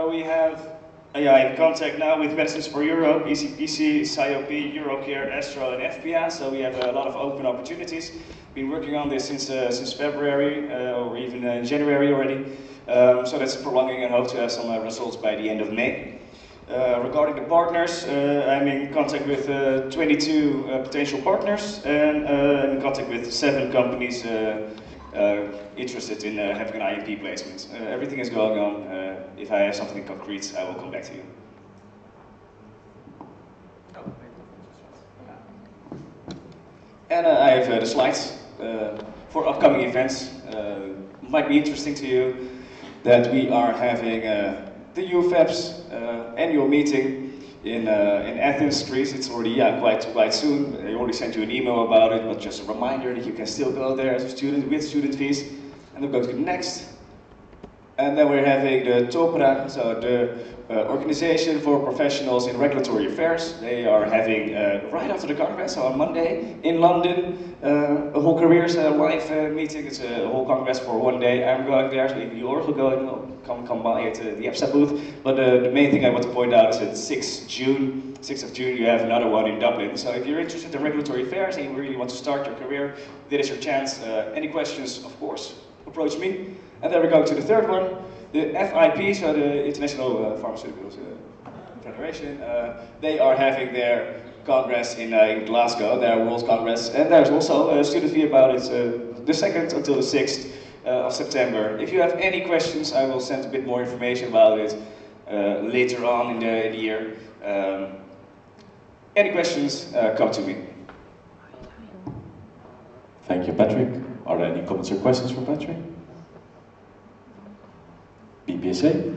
we have in contact now with Medicines for Europe, ECPC, SIOP, Eurocare, Astro, and FPA. So we have a lot of open opportunities. Been working on this since February or even January already. So that's prolonging, and hope to have some results by the end of May. Regarding the partners, I'm in contact with 22 potential partners, and in contact with 7 companies interested in having an IMP placement. Everything is going on. If I have something concrete, I will come back to you. And I have the slides for upcoming events. Might be interesting to you that we are having the UFEPS annual meeting in Athens, Greece. It's already quite soon. I already sent you an email about it, but just a reminder that you can still go there as a student with student fees. And then go to the next. And then we're having the TOPRA, so the Organization for Professionals in Regulatory Affairs. They are having, right after the Congress, so on Monday, in London, a whole careers live meeting. It's a whole Congress for one day. I'm going there, so if you're also going, well, come by at the EPSA booth. But the main thing I want to point out is that 6th of June, you have another one in Dublin. So if you're interested in regulatory affairs and you really want to start your career, that is your chance. Any questions, of course, approach me. And then we go to the third one, the FIP, so the International Pharmaceuticals Federation. They are having their congress in Glasgow, their World Congress, and there's also a student fee about it, the 2nd until the 6th of September. If you have any questions, I will send a bit more information about it. later on in the year. Any questions, come to me. Thank you, Patrick. Are there any comments or questions for Patrick? BPSA?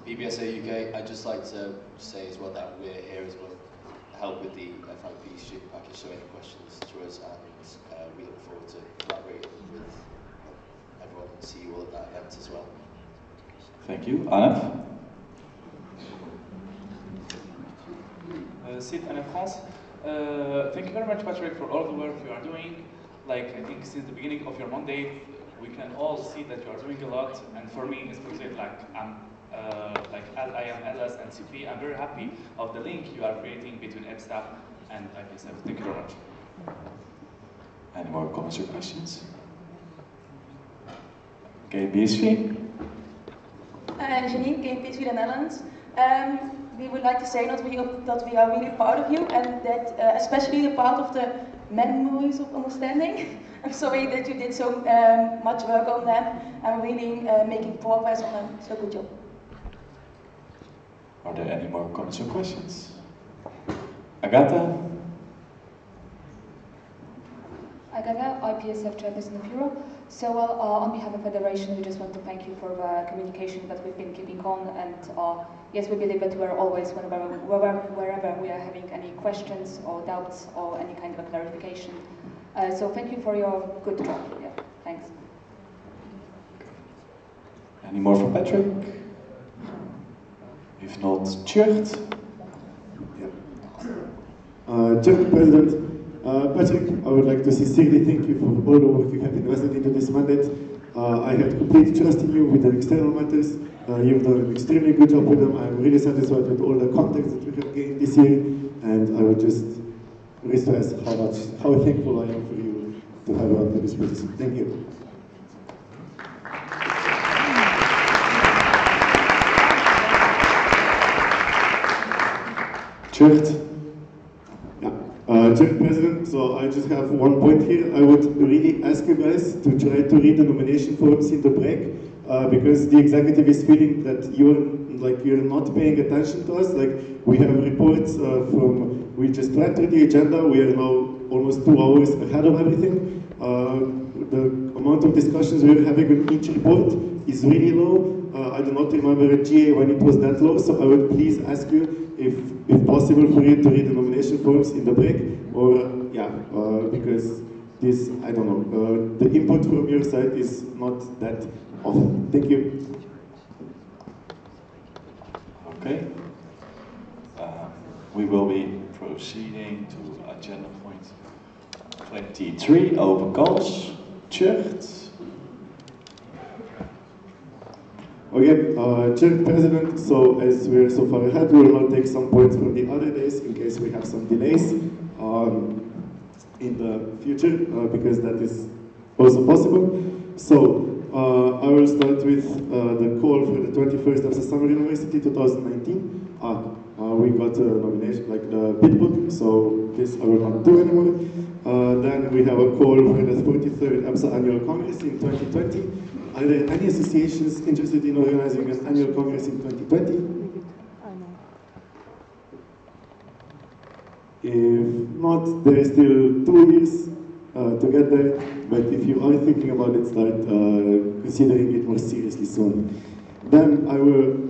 BPSA UK, I'd just like to say as well that we're here as well to help with the FIP student package, so any questions to us, and we look forward to collaborating with everyone and see you all at that event as well. Thank you. Anaf? Site Anne France. Thank you very much, Patrick, for all the work you are doing. Like, I think since the beginning of your mandate, we can all see that you are doing a lot. And for me, especially as I am LS and CP, I'm very happy of the link you are creating between EPSA and IPSF. Thank you very much. Any more comments or questions? Okay, BSV? Janine, KPSV the Netherlands. We would like to say that we are really proud of you, and that especially the part of the memories of understanding. I'm sorry that you did so much work on them and really making progress on them. So good job. Are there any more comments or questions? Agatha? Agatha, IPSF Chairperson of Europe. So, well, on behalf of Federation, we just want to thank you for the communication that we've been keeping on, and yes, we believe that we're always, wherever we are having any questions or doubts or any kind of a clarification. So thank you for your good job. Yeah, thanks. Any more from Patrick? If not, Tjeerd? Chair President, Patrick, I would like to sincerely thank you for all the work you have invested into this mandate. I have complete trust in you with the external matters. You've done an extremely good job with them. I'm really satisfied with all the contacts that we have gained this year, and I would just stress how thankful I am for you to have you under this position. Thank you. Tjeerd? Chair President, so I just have one point here. I would really ask you guys to try to read the nomination forms in the break, because the executive is feeling that you're not paying attention to us. Like, we have reports we just went through the agenda. We are now almost 2 hours ahead of everything. The amount of discussions we're having on each report is really low. I do not remember a GA when it was that low, so I would please ask you, if possible, for you to read the nomination forms in the break, or because this, I don't know, the input from your side is not that often. Thank you. Okay. We will be proceeding to agenda point 23, open calls. Tjeerd? Okay, Chair President, so as we're so far ahead, we will now take some points from the other days in case we have some delays in the future, because that is also possible. So, I will start with the call for the 21st EPSA Summer University 2019. We got a nomination, like the bid book, so this I will not do anymore. Then we have a call for the 43rd EPSA Annual Congress in 2020. Are there any associations interested in organizing an annual congress in 2020? If not, there is still 2 years to get there, but if you are thinking about it, start considering it more seriously soon. Then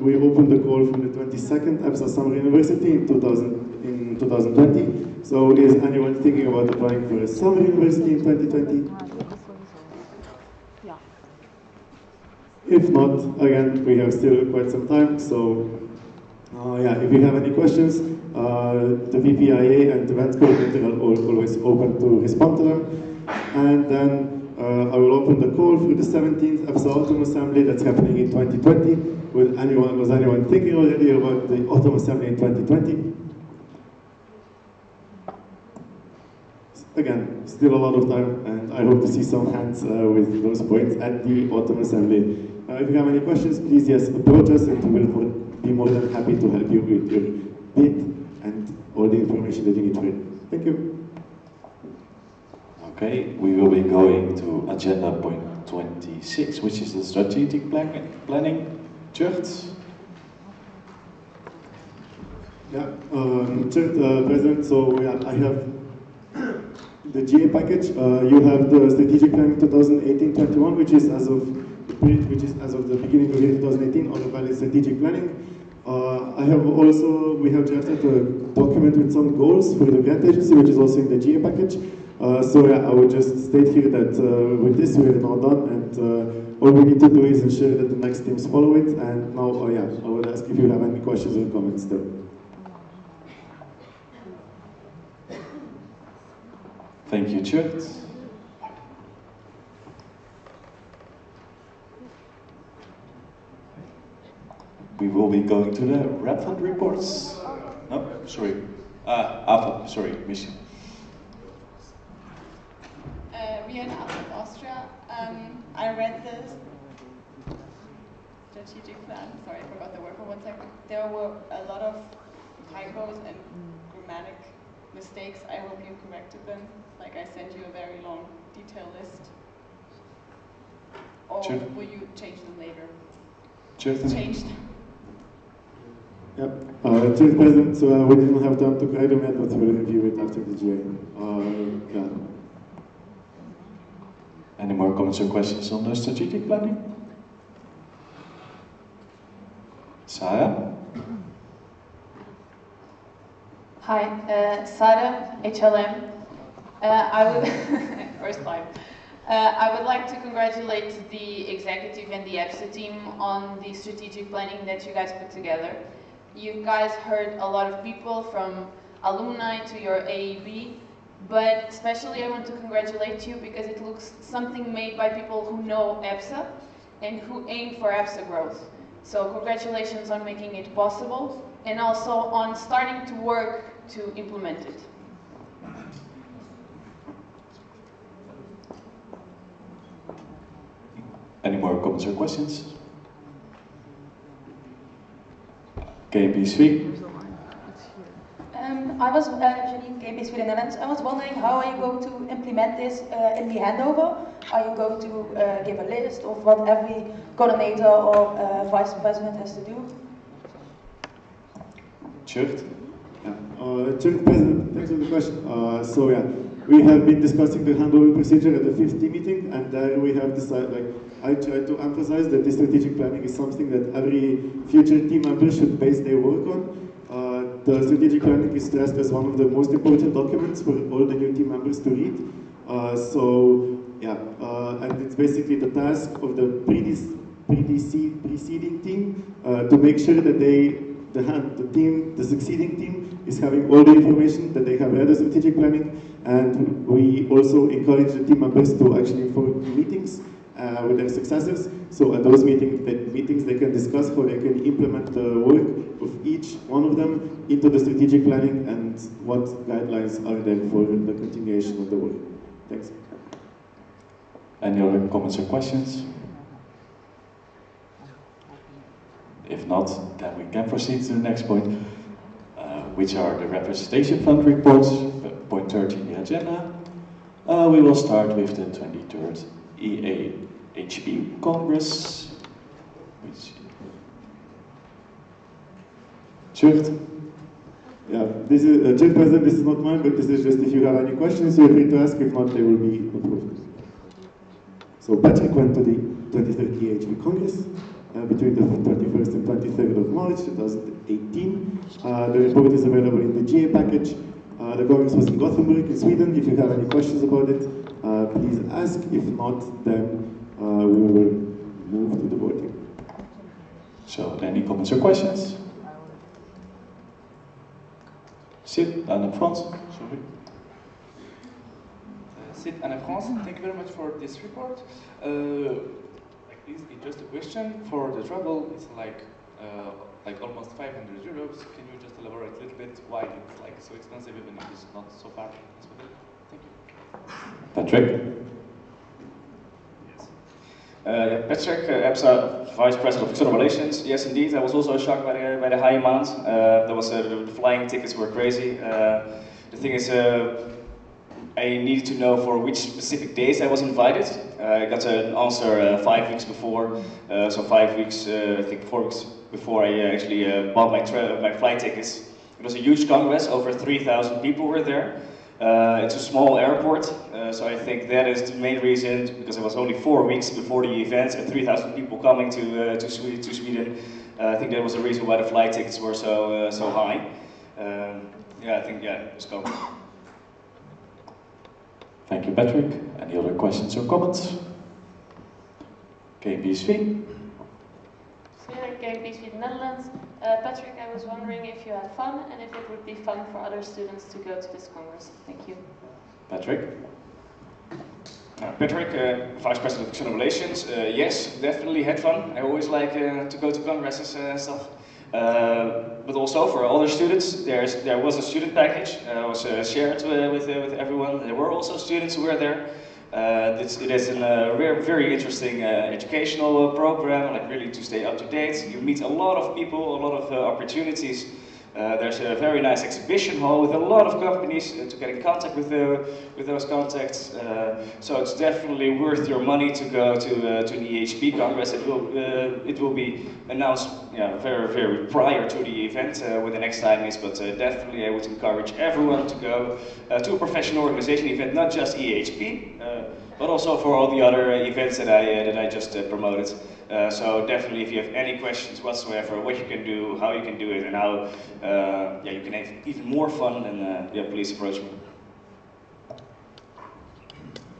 we open the call for the 22nd EPSA Summer University in 2020. So is anyone thinking about applying for a summer university in 2020? If not, again, we have still quite some time, so if you have any questions, the VPIA and the events coordinator are always open to respond to them. And then I will open the call for the 17th EPSA Autumn Assembly that's happening in 2020. Was anyone thinking already about the Autumn Assembly in 2020? Again, still a lot of time, and I hope to see some hands with those points at the Autumn Assembly. If you have any questions, please just approach us, and we will be more than happy to help you with your bid and all the information that you need for it. Thank you. Okay, we will be going to agenda point 26, which is the strategic planning. Tjeerd? Yeah, President, so yeah, I have the GA package. You have the strategic planning 2018-21, which is as of the beginning of year 2018, on the valid strategic planning. We have drafted a document with some goals for the grant agency, which is also in the GA package. So yeah, I would just state here that with this we are now done, and all we need to do is ensure that the next teams follow it. And now, yeah, I would ask if you have any questions or comments there. Thank you, Tjeerd. We will be going to the RAPFund reports. No, sorry. AFA, sorry, Michel. Vienna out of Austria. I read the strategic plan. Sorry, I forgot the word for 1 second. There were a lot of typos and grammatic mistakes. I hope you corrected them. Like I sent you a very long detail list. Or sure. Will you change them later? Sure. Change them. Yep. Chief President, so we didn't have time to correct them yet, but we'll review it after the GA. Yeah. Any more comments or questions on the strategic planning? Sarah? Hi, Sarah, HLM. I would first time. I would like to congratulate the executive and the EPSA team on the strategic planning that you guys put together. You guys heard a lot of people, from alumni to your AEB, but especially I want to congratulate you because it looks something made by people who know EPSA and who aim for EPSA growth. So congratulations on making it possible and also on starting to work to implement it. Any more comments or questions? KBC. I was Janine, KBC for the Netherlands. I was wondering, how are you going to implement this in the handover? Are you going to give a list of what every coordinator or vice president has to do? Tjeerd? Tjeerd, President, thanks for the question. So yeah, we have been discussing the handover procedure at the 50 meeting, and there we have decided, I try to emphasize that this strategic planning is something that every future team member should base their work on. The strategic planning is stressed as one of the most important documents for all the new team members to read. And it's basically the task of the preceding team to make sure that the succeeding team is having all the information, that they have read the strategic planning, and we also encourage the team members to actually form meetings with their successors. So at those meetings they can discuss how they can implement the work of each one of them into the strategic planning and what guidelines are there for the continuation of the work. Thanks. Any other comments or questions? If not, then we can proceed to the next point, which are the representation fund reports, point 30 in the agenda. We will start with the 23rd EAHP Congress. Tjeerd? Yeah, this is Tjeerd, President, this is not mine, but this is just if you have any questions, feel free to ask. If not, they will be approved. So Patrick went to the 23rd EAHP Congress between the 21st and 23rd of March 2018. The report is available in the GA package. The Congress was in Gothenburg in Sweden. If you have any questions about it, please ask. If not, then we will move to the voting. So, any comments or questions? Sid, down in front. Sorry. Sid, Anne France, thank you very much for this report. It's just a question. For the travel, it's like almost 500 euros. Can you just elaborate a little bit why it's like so expensive even if it's not so far? Thank you. Patrick? Patrick, EPSA Vice President of External Relations. Yes, indeed. I was also shocked by the high amount. The flying tickets were crazy. The thing is, I needed to know for which specific days I was invited. I got an answer 5 weeks before, so 5 weeks, I think 4 weeks before I actually bought my flight tickets. It was a huge congress, over 3,000 people were there. It's a small airport, so I think that is the main reason, because it was only 4 weeks before the event and 3,000 people coming to Sweden. I think that was the reason why the flight tickets were so high. Yeah, I think, it's covered. Thank you, Patrick. Any other questions or comments? KPSV. KPSV Netherlands. Patrick, I was wondering if you had fun and if it would be fun for other students to go to this Congress. Thank you. Patrick. Patrick, Vice President of External Relations. Yes, definitely had fun. I always like to go to congresses and stuff. But also for other students, there was a student package. Was shared with everyone. There were also students who were there. It is a very interesting educational program, like really to stay up to date. You meet a lot of people, a lot of opportunities. There's a very nice exhibition hall with a lot of companies to get in contact with those contacts. So it's definitely worth your money to go to an EHP Congress. It will be announced very prior to the event when the next time is, but definitely I would encourage everyone to go to a professional organization event, not just EHP, but also for all the other events that I just promoted. So definitely, if you have any questions whatsoever, what you can do, how you can do it, and how you can have even more fun, then please approach me.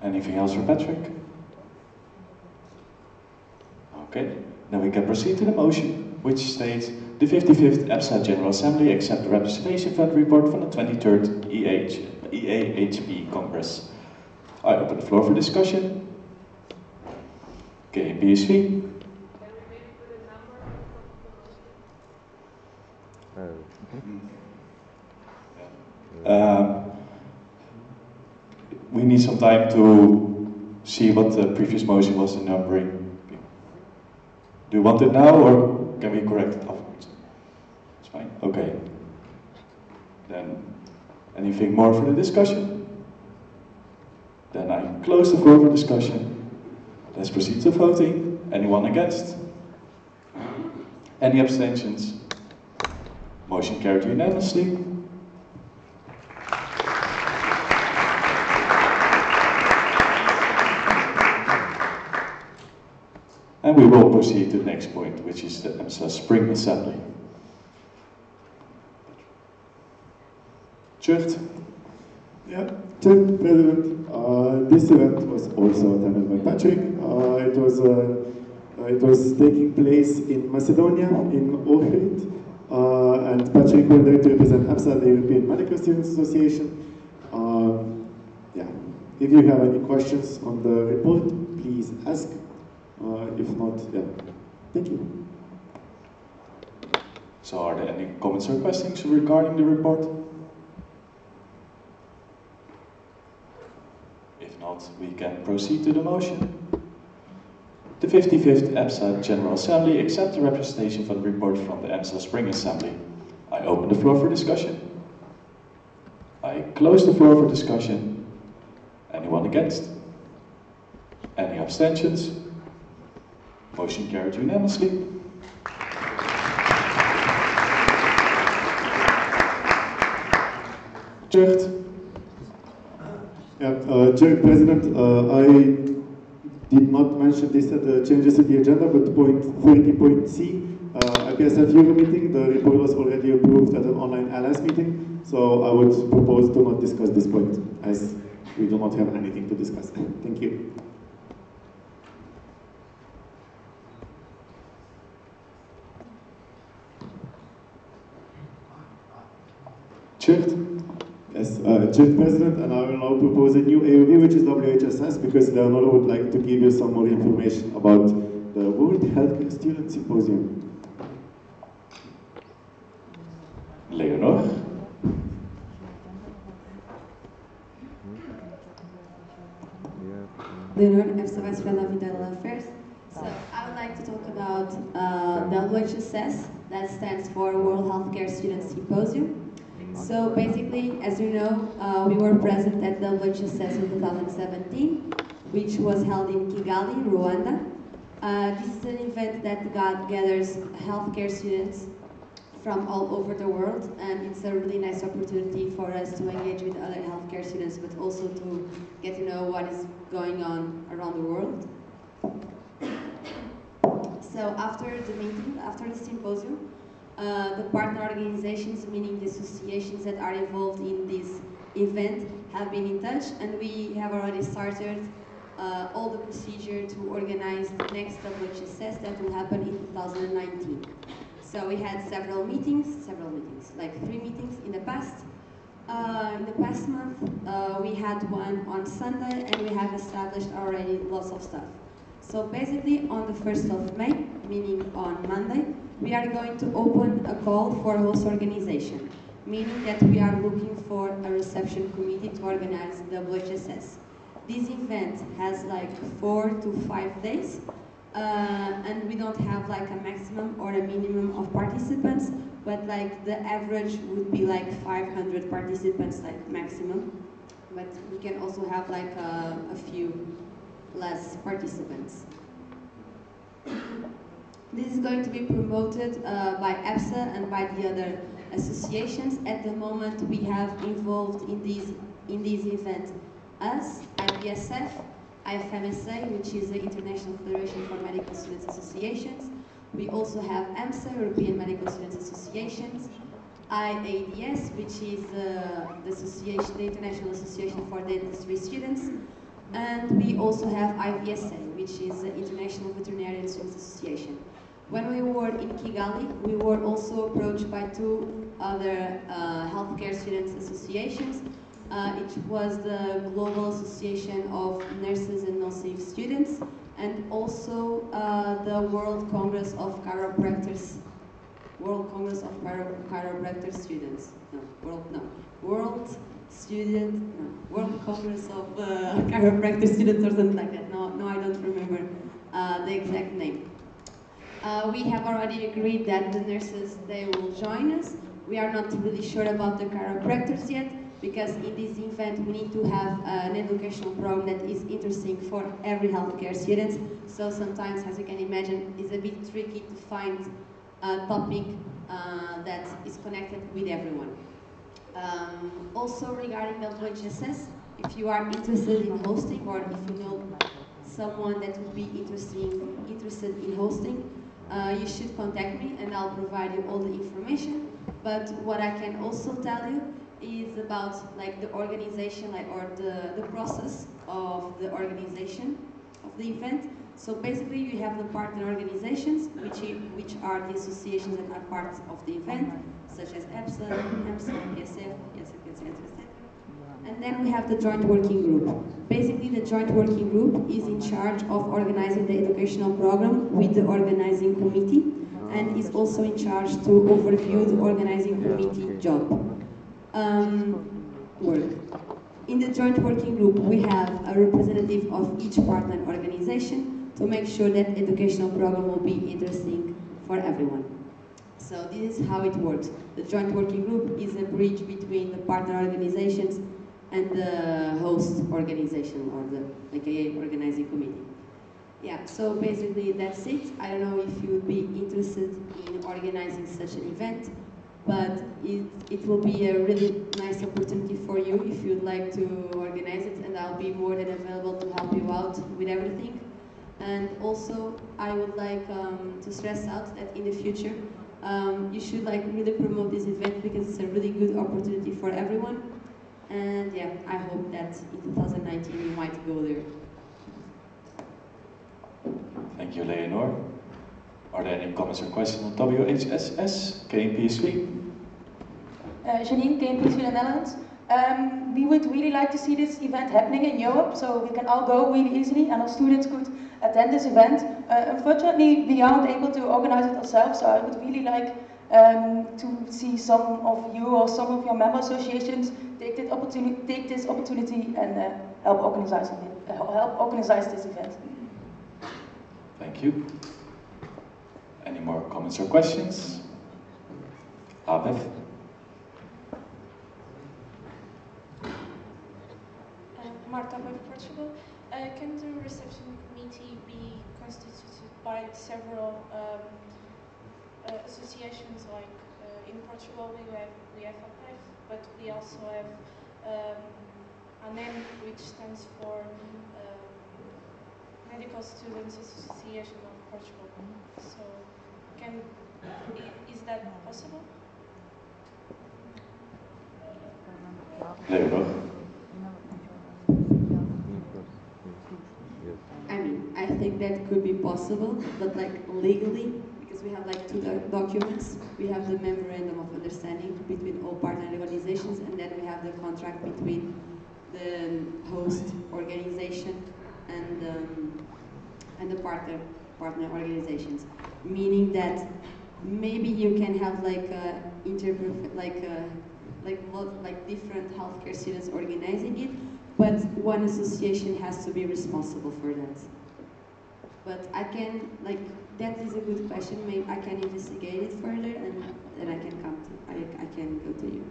Anything else for Patrick? Okay, then we can proceed to the motion, which states the 55th EPSA General Assembly accept the Representation Fund report from the 23rd EAHP Congress. I open the floor for discussion. KPSV. We need some time to see what the previous motion was in numbering. Do you want it now or can we correct it afterwards? It's fine, okay. Then, anything more for the discussion? Then I close the floor for discussion. Let's proceed to voting. Anyone against? Any abstentions? Motion carried unanimously. And we will proceed to the next point, which is the EPSA Spring Assembly. Tjeerd? Yeah, Tjeerd, President. This event was also attended by Patrick. It was taking place in Macedonia, in Ohrid, and Patrick was there to represent EPSA, the European Medical Students Association. If you have any questions on the report, please ask. If not, thank you. So are there any comments or questions regarding the report? If not, we can proceed to the motion. The 55th EPSA General Assembly accept the representation for the report from the EPSA Spring Assembly. I open the floor for discussion. I close the floor for discussion. Anyone against? Any abstentions? Motion carried unanimously. Tjeerd. Chair, President, I did not mention this at the changes in the agenda, but point 30.c, IPSF Euro meeting, the report was already approved at an online LS meeting, so I would propose to not discuss this point, as we do not have anything to discuss. Thank you. Tjeerd? Yes, Chair President, and I will now propose a new AOV, which is WHSS, because Leonora would like to give you some more information about the World Healthcare Student Symposium. Leonora? Leonora, EPSA Vice President of Internal Affairs. So I would like to talk about WHSS, that stands for World Healthcare Student Symposium. So basically, as you know, we were present at the WHSS in 2017, which was held in Kigali, Rwanda. This is an event that gathers healthcare students from all over the world, and it's a really nice opportunity for us to engage with other healthcare students, but also to get to know what is going on around the world. So after the meeting, after the symposium, the partner organizations, meaning the associations that are involved in this event, have been in touch, and we have already started all the procedure to organize the next WHSS that will happen in 2019. So we had several meetings, like 3 meetings in the past. In the past month, we had one on Sunday, and we have established already lots of stuff. So basically, on the 1st of May, meaning on Monday, we are going to open a call for a host organization, meaning that we are looking for a reception committee to organize the WHSS. This event has like 4 to 5 days, and we don't have like a maximum or a minimum of participants, but like the average would be like 500 participants, like maximum. But we can also have like a few less participants. This is going to be promoted by EPSA and by the other associations. At the moment, we have involved in these events us, IPSF, IFMSA, which is the International Federation for Medical Students Associations. We also have EMSA, European Medical Students Associations, IADS, which is the International Association for Dentistry Students, and we also have IVSA, which is the International Veterinarian Students Association. When we were in Kigali, we were also approached by 2 other healthcare students associations. It was the Global Association of Nurses and Non-SAFE Students, and also the World Congress of Chiropractors. World Congress of Chiropractor Students. World Congress of Chiropractor Students or something like that. No, I don't remember the exact name. We have already agreed that the nurses, they will join us. We are not really sure about the chiropractors yet, because in this event we need to have an educational program that is interesting for every healthcare student. So sometimes, as you can imagine, it's a bit tricky to find a topic that is connected with everyone. Also regarding the WHSS, if you are interested in hosting, or if you know someone that would be interested in hosting, you should contact me and I'll provide you all the information. But what I can also tell you is about like the organization, or the process of the organization of the event. So basically you have the partner organizations, which are the associations that are part of the event, such as EPSA, EMSA, ESF, etc. And then we have the joint working group. Basically the joint working group is in charge of organizing the educational program with the organizing committee, and is also in charge to overview the organizing committee job. Work. In the joint working group, we have a representative of each partner organization to make sure that educational program will be interesting for everyone. So this is how it works. The joint working group is a bridge between the partner organizations and the host organization, or the AKA organizing committee. Yeah, so basically that's it. I don't know if you would be interested in organizing such an event, but it will be a really nice opportunity for you if you'd like to organize it, and I'll be more than available to help you out with everything. And also, I would like to stress out that in the future, you should really promote this event, because it's a really good opportunity for everyone. And yeah, I hope that in 2019 you might go there. Thank you, Leonor. Are there any comments or questions on WHSS, KMP3? Janine, KMP3 Netherlands. We would really like to see this event happening in Europe, so we can all go really easily and our students could attend this event. Unfortunately, we aren't able to organize it ourselves, so I would really like to see some of you or some of your member associations take this opportunity and help organize this event. Thank you. Any more comments or questions? Abef? Portugal. Can the reception committee be constituted by several associations? Like in Portugal, we have APEF, but we also have ANEM, which stands for Medical Students Association of Portugal. So, is that possible? I mean, I think that could be possible, but like legally, because we have like two documents. We have the memorandum of understanding between all partner organizations, and then we have the contract between the host organization and the partner organizations. Meaning that maybe you can have like different healthcare students organizing it, but one association has to be responsible for that. But I can, that is a good question. Maybe I can investigate it further, and then I can go to you.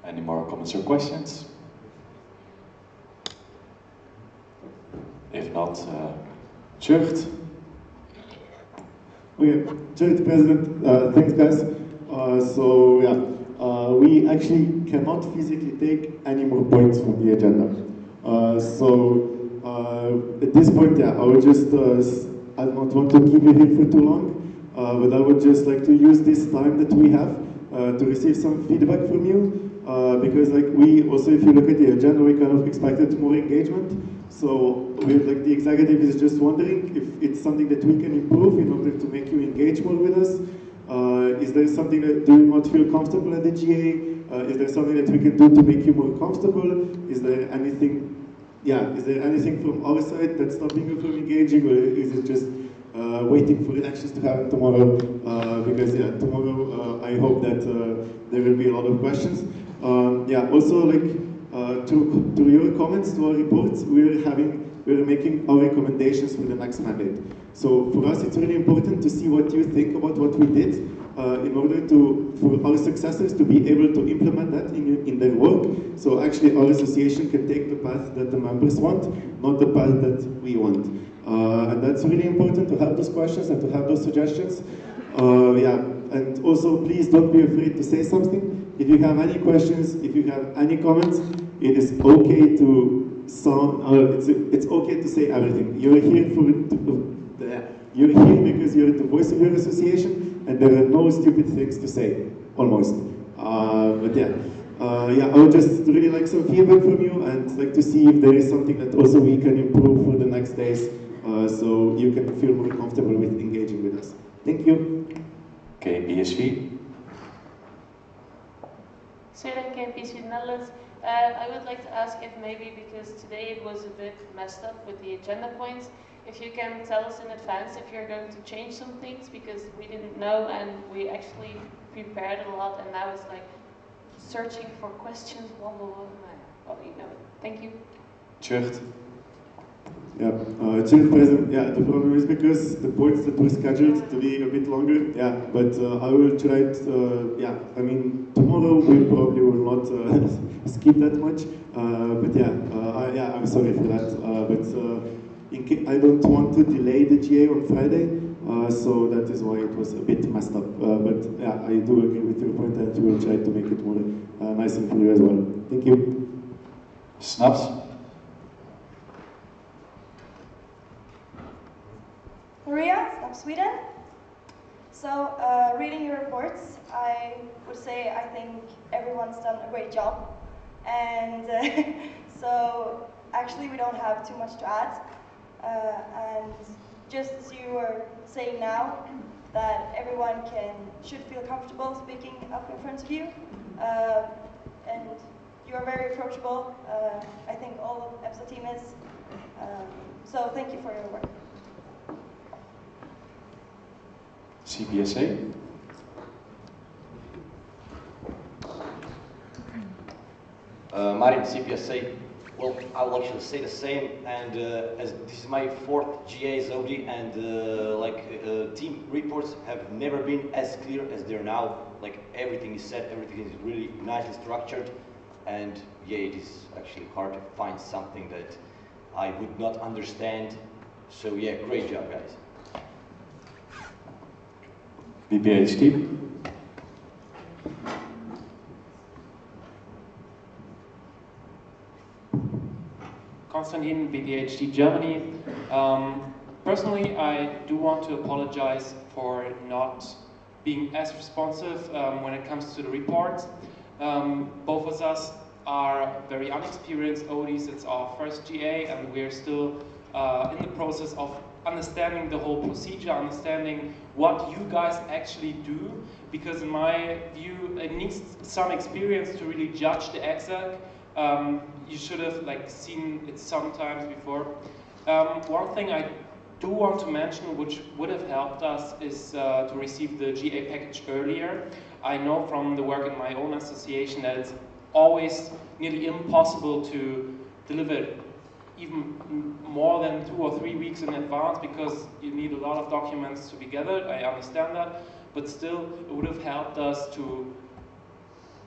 Any more comments or questions? If not, Tjeerd. Okay, Tjeerd, President, thanks guys. We actually cannot physically take any more points from the agenda. At this point, I would just, I don't want to keep you here for too long, but I would just like to use this time that we have to receive some feedback from you, because we also, if you look at the agenda, we kind of expected more engagement. So the executive is just wondering if it's something that we can improve in order to make you engage more with us. Is there something that do you not feel comfortable at the GA? Is there something that we can do to make you more comfortable? Is there anything from our side that's stopping you from engaging, or is it just waiting for elections to happen tomorrow? Because tomorrow I hope that there will be a lot of questions. Also to your comments, to our reports, we're making our recommendations for the next mandate. So for us, it's really important to see what you think about what we did in order for our successors to be able to implement that in their work. So actually our association can take the path that the members want, not the path that we want. And that's really important to have those questions and to have those suggestions. And also please don't be afraid to say something. If you have any questions, if you have any comments, it is okay to it's okay to say everything. You're here because you're the voice of your association, and there are no stupid things to say, almost. I would just really like some feedback from you, and like to see if there is something that also we can improve for the next days, so you can feel more comfortable with engaging with us. Thank you. Okay, BSV. Student KMP Sweden Netherlands. I would like to ask if maybe, because today it was a bit messed up with the agenda points, if you can tell us in advance if you're going to change some things, because we didn't know and we actually prepared a lot, and now it's like searching for questions, blah, blah, blah. Well, you know it. Thank you. Tjeerd. Tjeerd, President, the problem is because the points that were scheduled to be a bit longer, but I will try to, I mean, tomorrow we probably will not skip that much, I'm sorry for that, but I don't want to delay the GA on Friday, so that is why it was a bit messed up, I do agree with your point, and we will try to make it more nicer for you as well. Thank you. Snaps. Maria from Sweden. So, reading your reports, I would say I think everyone's done a great job. And so, actually we don't have too much to add. And just as you were saying now, that everyone should feel comfortable speaking up in front of you. And you are very approachable. I think all of EPSA team is. So thank you for your work. CPSA. Marin, CPSA. Well, I will actually say the same, and as this is my 4th GA Zodi, and team reports have never been as clear as they're now. Like everything is said, everything is really nicely structured, and yeah, it is actually hard to find something that I would not understand. So yeah, great job, guys. PhD. Konstantin, PhD Germany. Personally, I do want to apologize for not being as responsive when it comes to the report. Both of us are very unexperienced ODs. It's our first GA, and we're still in the process of understanding the whole procedure, understanding what you guys actually do, because in my view, it needs some experience to really judge the exec. You should have seen it sometimes before. One thing I do want to mention, which would have helped us, is to receive the GA package earlier. I know from the work in my own association that it's always nearly impossible to deliver even more than 2 or 3 weeks in advance, because you need a lot of documents to be gathered. I understand that, but still it would have helped us to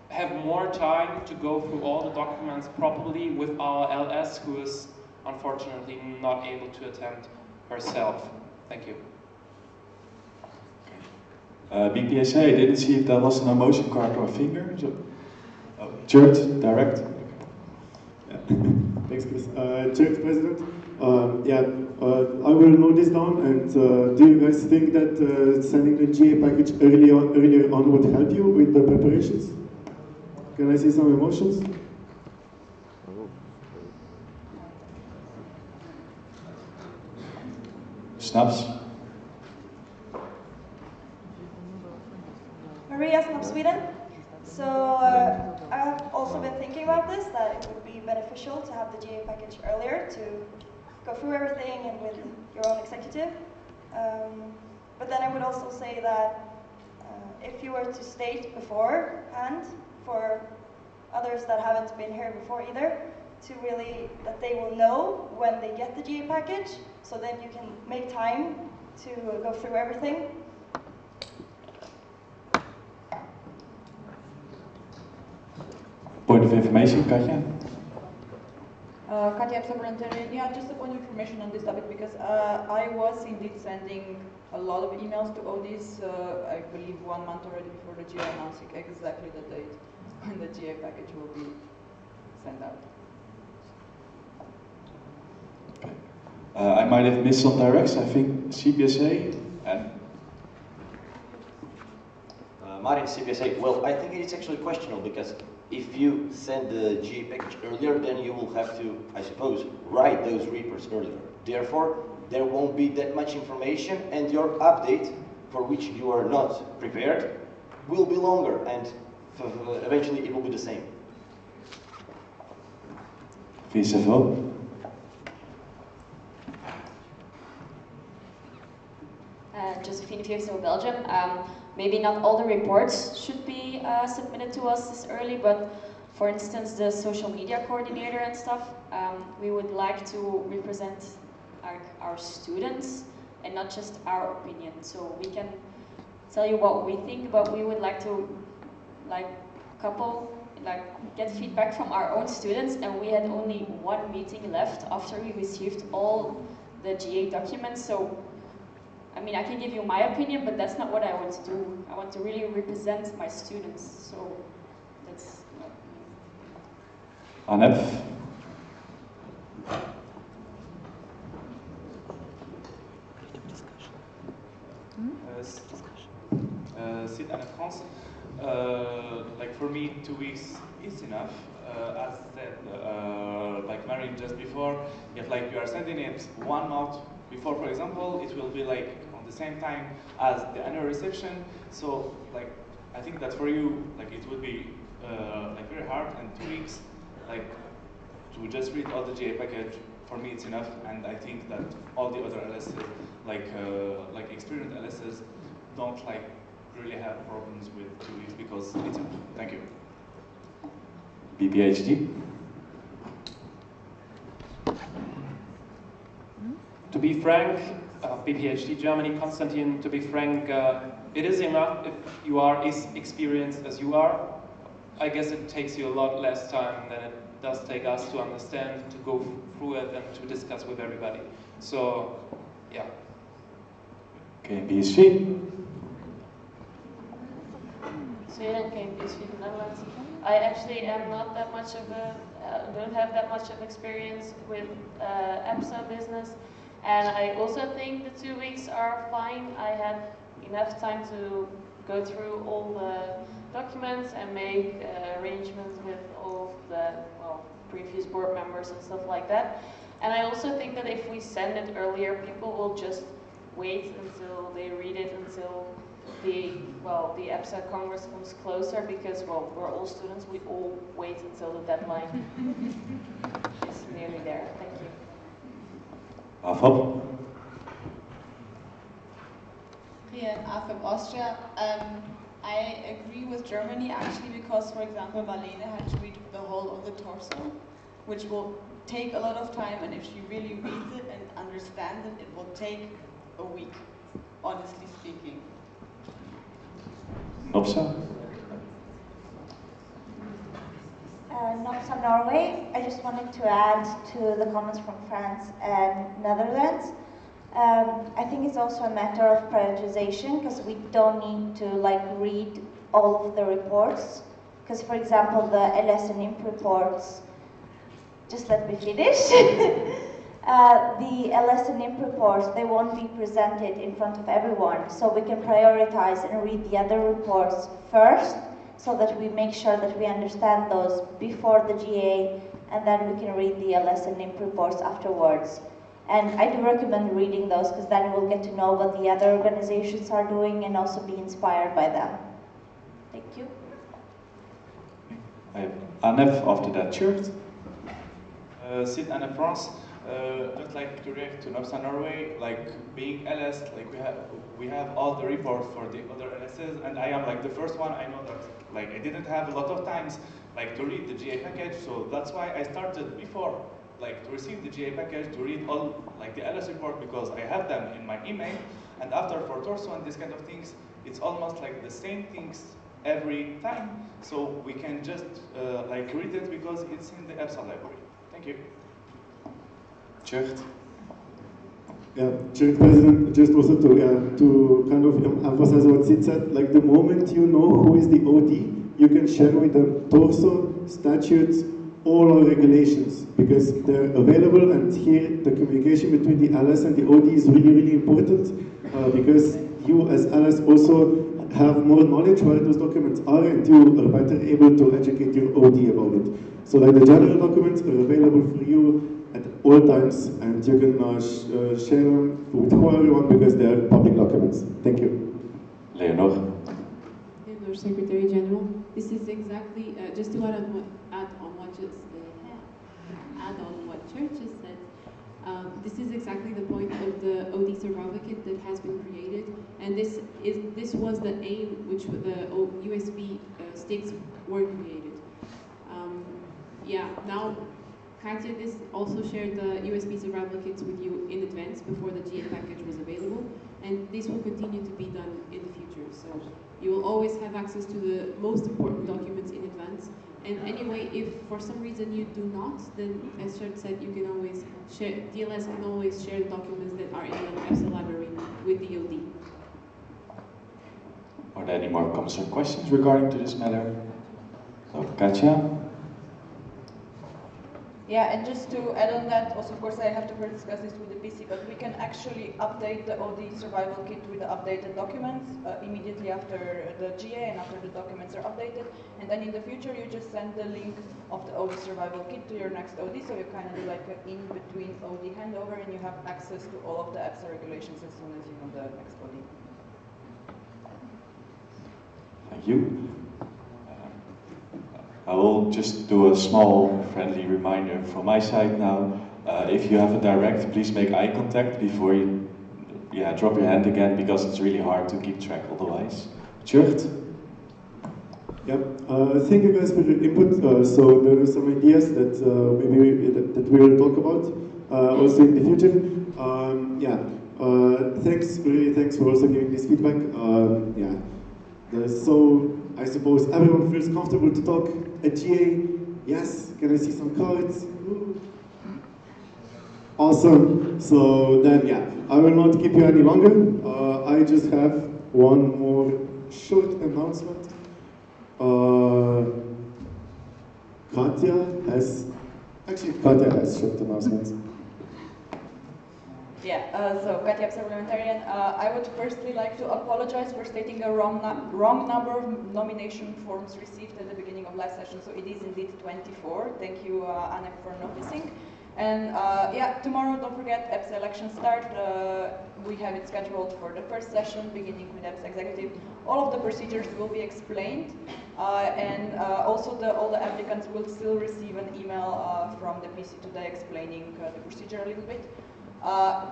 have more time to go through all the documents properly with our LS, who is unfortunately not able to attend herself. Thank you. BPSA, I didn't see if there was an emotion card or a finger. So, Church, direct. Yeah. Thanks, Chris. Church President, I will note this down, and do you guys think that sending the GA package earlier on would help you with the preparations? Can I see some emotions? Snaps. Maria from Sweden. So I've also been thinking about this, that it would be beneficial to have the GA package earlier to go through everything and with your own executive. But then I would also say that if you were to state beforehand for others that haven't been here before either, to really, that they will know when they get the GA package, so then you can make time to go through everything. Point of information, Katja? Katja, EPSA. Yeah, just a point of information on this topic, because I was indeed sending a lot of emails to ODs, I believe 1 month already before the GA, announcing exactly the date when the GA package will be sent out. I might have missed some directs. I think CPSA and Marin, CPSA. Well, I think it's actually questionable, because if you send the GA package earlier, then you will have to, I suppose, write those reports earlier. Therefore, there won't be that much information, and your update, for which you are not prepared, will be longer, and eventually it will be the same. VSFO. Josephine VSO Belgium. Maybe not all the reports should be submitted to us this early, but for instance, the social media coordinator and stuff, we would like to represent our students and not just our opinion. So we can tell you what we think, but we would like to get feedback from our own students, and we had only 1 meeting left after we received all the GA documents. So I mean, I can give you my opinion, but that's not what I want to do. I want to really represent my students. So that's Anep. Sid and France. Like for me, 2 weeks is enough. As said, like Marion just before, if like you are sending it 1 month before, for example, it will be like on the same time as the annual reception. So like I think that for you, like it would be like very hard, and 2 weeks, like to just read all the GA package. For me, it's enough, and I think that all the other LSs, like experienced LSs, don't like really have problems with 2 weeks, because it's enough. Thank you. BPHD. To be frank, BPHD Germany, Konstantin, to be frank, it is enough if you are as experienced as you are. I guess it takes you a lot less time than it does take us to understand, to go through it, and to discuss with everybody. So, yeah. Okay, BSV. Sweden came to Sweden, Netherlands. I actually am not that much of a, don't have that much of experience with EPSA business, and I also think the 2 weeks are fine. I had enough time to go through all the documents and make arrangements with all of the previous board members and stuff like that. And I also think that if we send it earlier, people will just wait until they read it until the EPSA Congress comes closer, because we're all students, we all wait until the deadline is nearly there. Thank you. AFAB. Here in AFAB Austria, I agree with Germany actually, because for example Marlene had to read the whole of the torso, which will take a lot of time, and if she really reads it and understands it, it will take a week, honestly speaking. NOPSA. NOPSA Norway. I just wanted to add to the comments from France and Netherlands. I think it's also a matter of prioritization, because we don't need to read all of the reports. Because for example, the LS and IMP reports, just let me finish. The LS and IMP reports, they won't be presented in front of everyone, so we can prioritize and read the other reports first, so that we make sure that we understand those before the GA, and then we can read the LS and IMP reports afterwards. And I do recommend reading those, because then we'll get to know what the other organizations are doing and also be inspired by them. Thank you. ANEF after that, Chert. Sid ANEF France. Just like to react to NOPSA Norway, being LS, we have all the reports for the other LSs, and I am the first one. I know that I didn't have a lot of times to read the GA package, so that's why I started before to receive the GA package to read all the LS report, because I have them in my email, and after for torso and this kind of things, it's almost the same things every time, so we can just read it because it's in the EPSA library. Thank you. Chert. Yeah, Chair President, just also to kind of emphasize what Sid said, the moment you know who is the OD, you can share with them torso, statutes, all our regulations, because they're available, and here the communication between the LS and the OD is really, really important, because you as LS also have more knowledge where those documents are, and you are better able to educate your OD about it. So the general documents are available for you at all times, and you can share them with everyone, because they are public documents. Thank you. Leonor. Leonor, Secretary General. This is exactly, just to add on what Church just said, this is exactly the point of the OD Survival Kit that has been created, and this was the aim which the USB sticks were created. Now Katja also shared the USB survival kits with you in advance before the GA package was available, and this will continue to be done in the future. So you will always have access to the most important documents in advance. And anyway, if for some reason you do not, then as Shert said, you can always share, DLS can always share the documents that are in the EPSA library with the OD. Are there any more comments or questions regarding to this matter? So, Katja? Yeah, and just to add on that, also of course I have to first discuss this with the PC, but we can actually update the OD survival kit with the updated documents immediately after the GA and after the documents are updated. And then in the future you just send the link of the OD survival kit to your next OD, so you kind of do like an in-between OD handover, and you have access to all of the EPSA regulations as soon as you know the next OD. Thank you. I will just do a small friendly reminder from my side now. If you have a direct, please make eye contact before you drop your hand again, because it's really hard to keep track otherwise. Tjurt? Yeah, thank you guys for your input. So there are some ideas that that we will talk about also in the future. Thanks for also giving this feedback. So I suppose everyone feels comfortable to talk at GA. Yes, can I see some cards? Ooh. Awesome. So then, yeah, I will not keep you any longer. I just have one more short announcement. Katja has short announcements. Yeah, so Katja, parliamentarian. I would firstly like to apologize for stating a wrong number of nomination forms received at the beginning of last session. So it is indeed 24. Thank you, Anne, for noticing. And yeah, tomorrow, don't forget, EPSA election start. We have it scheduled for the first session, beginning with EPSA executive. All of the procedures will be explained, and also all the applicants will still receive an email from the PC today explaining the procedure a little bit.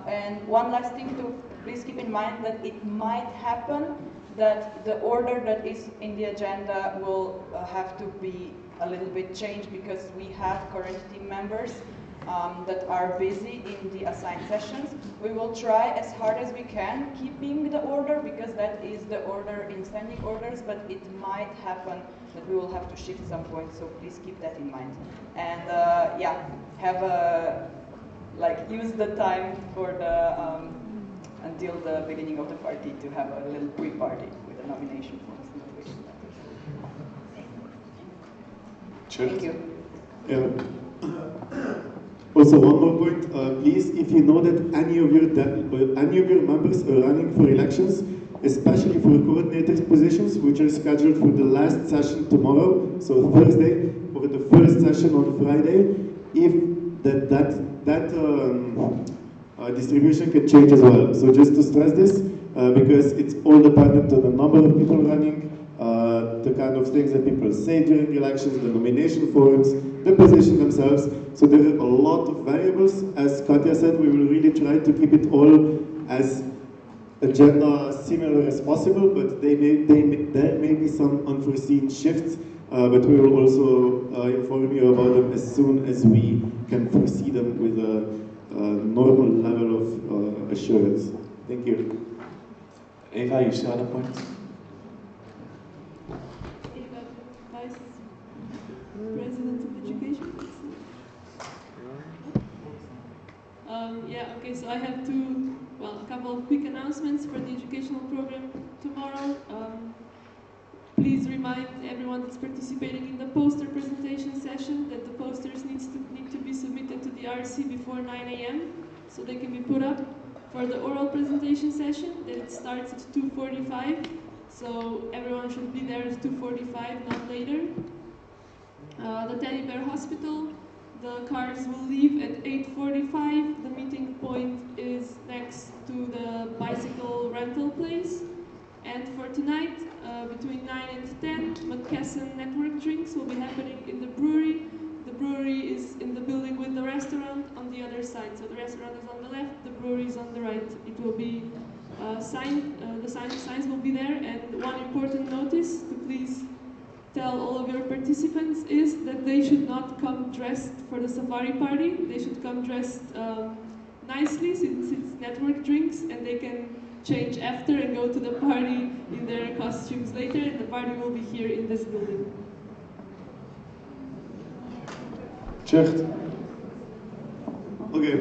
And one last thing to please keep in mind, that it might happen that the order that is in the agenda will have to be a little bit changed, because we have current team members that are busy in the assigned sessions. We will try as hard as we can keeping the order, because that is the order in standing orders, but it might happen that we will have to shift some point, so please keep that in mind. And yeah, have a use the time for the until the beginning of the party to have a little pre-party with the nomination forms. Thank you. Yeah. Also, one more point. Please, if you know that any of your members are running for elections, especially for coordinator positions, which are scheduled for the last session tomorrow, so Thursday, or the first session on Friday, if distribution can change as well. So just to stress this, because it's all dependent on the number of people running, the kind of things that people say during elections, the nomination forms, the position themselves. So there are a lot of variables. As Katja said, we will really try to keep it all as agenda similar as possible, but there may be some unforeseen shifts, but we will also inform you about them as soon as we can foresee them with a normal level of assurance. Thank you. Eva, you still had a point? Vice President of Education. Yeah, okay, so I have a couple of quick announcements for the educational program tomorrow. Please remind everyone that's participating in the poster presentation session that the posters need to be submitted to the RC before 9 a.m. so they can be put up. For the oral presentation session, that it starts at 2:45, so everyone should be there at 2:45, not later. The Teddy Bear Hospital, the cars will leave at 8:45. The meeting point is next to the bicycle rental place. And for tonight, between 9 and 10, McKesson Network Drinks will be happening in the brewery. The brewery is in the building with the restaurant on the other side. So the restaurant is on the left, the brewery is on the right. It will be signed, the signs will be there. And one important notice to please tell all of your participants is that they should not come dressed for the safari party. They should come dressed nicely, since it's network drinks, and they can change after and go to the party in their costumes later, and the party will be here in this building. Tjeerd. Okay,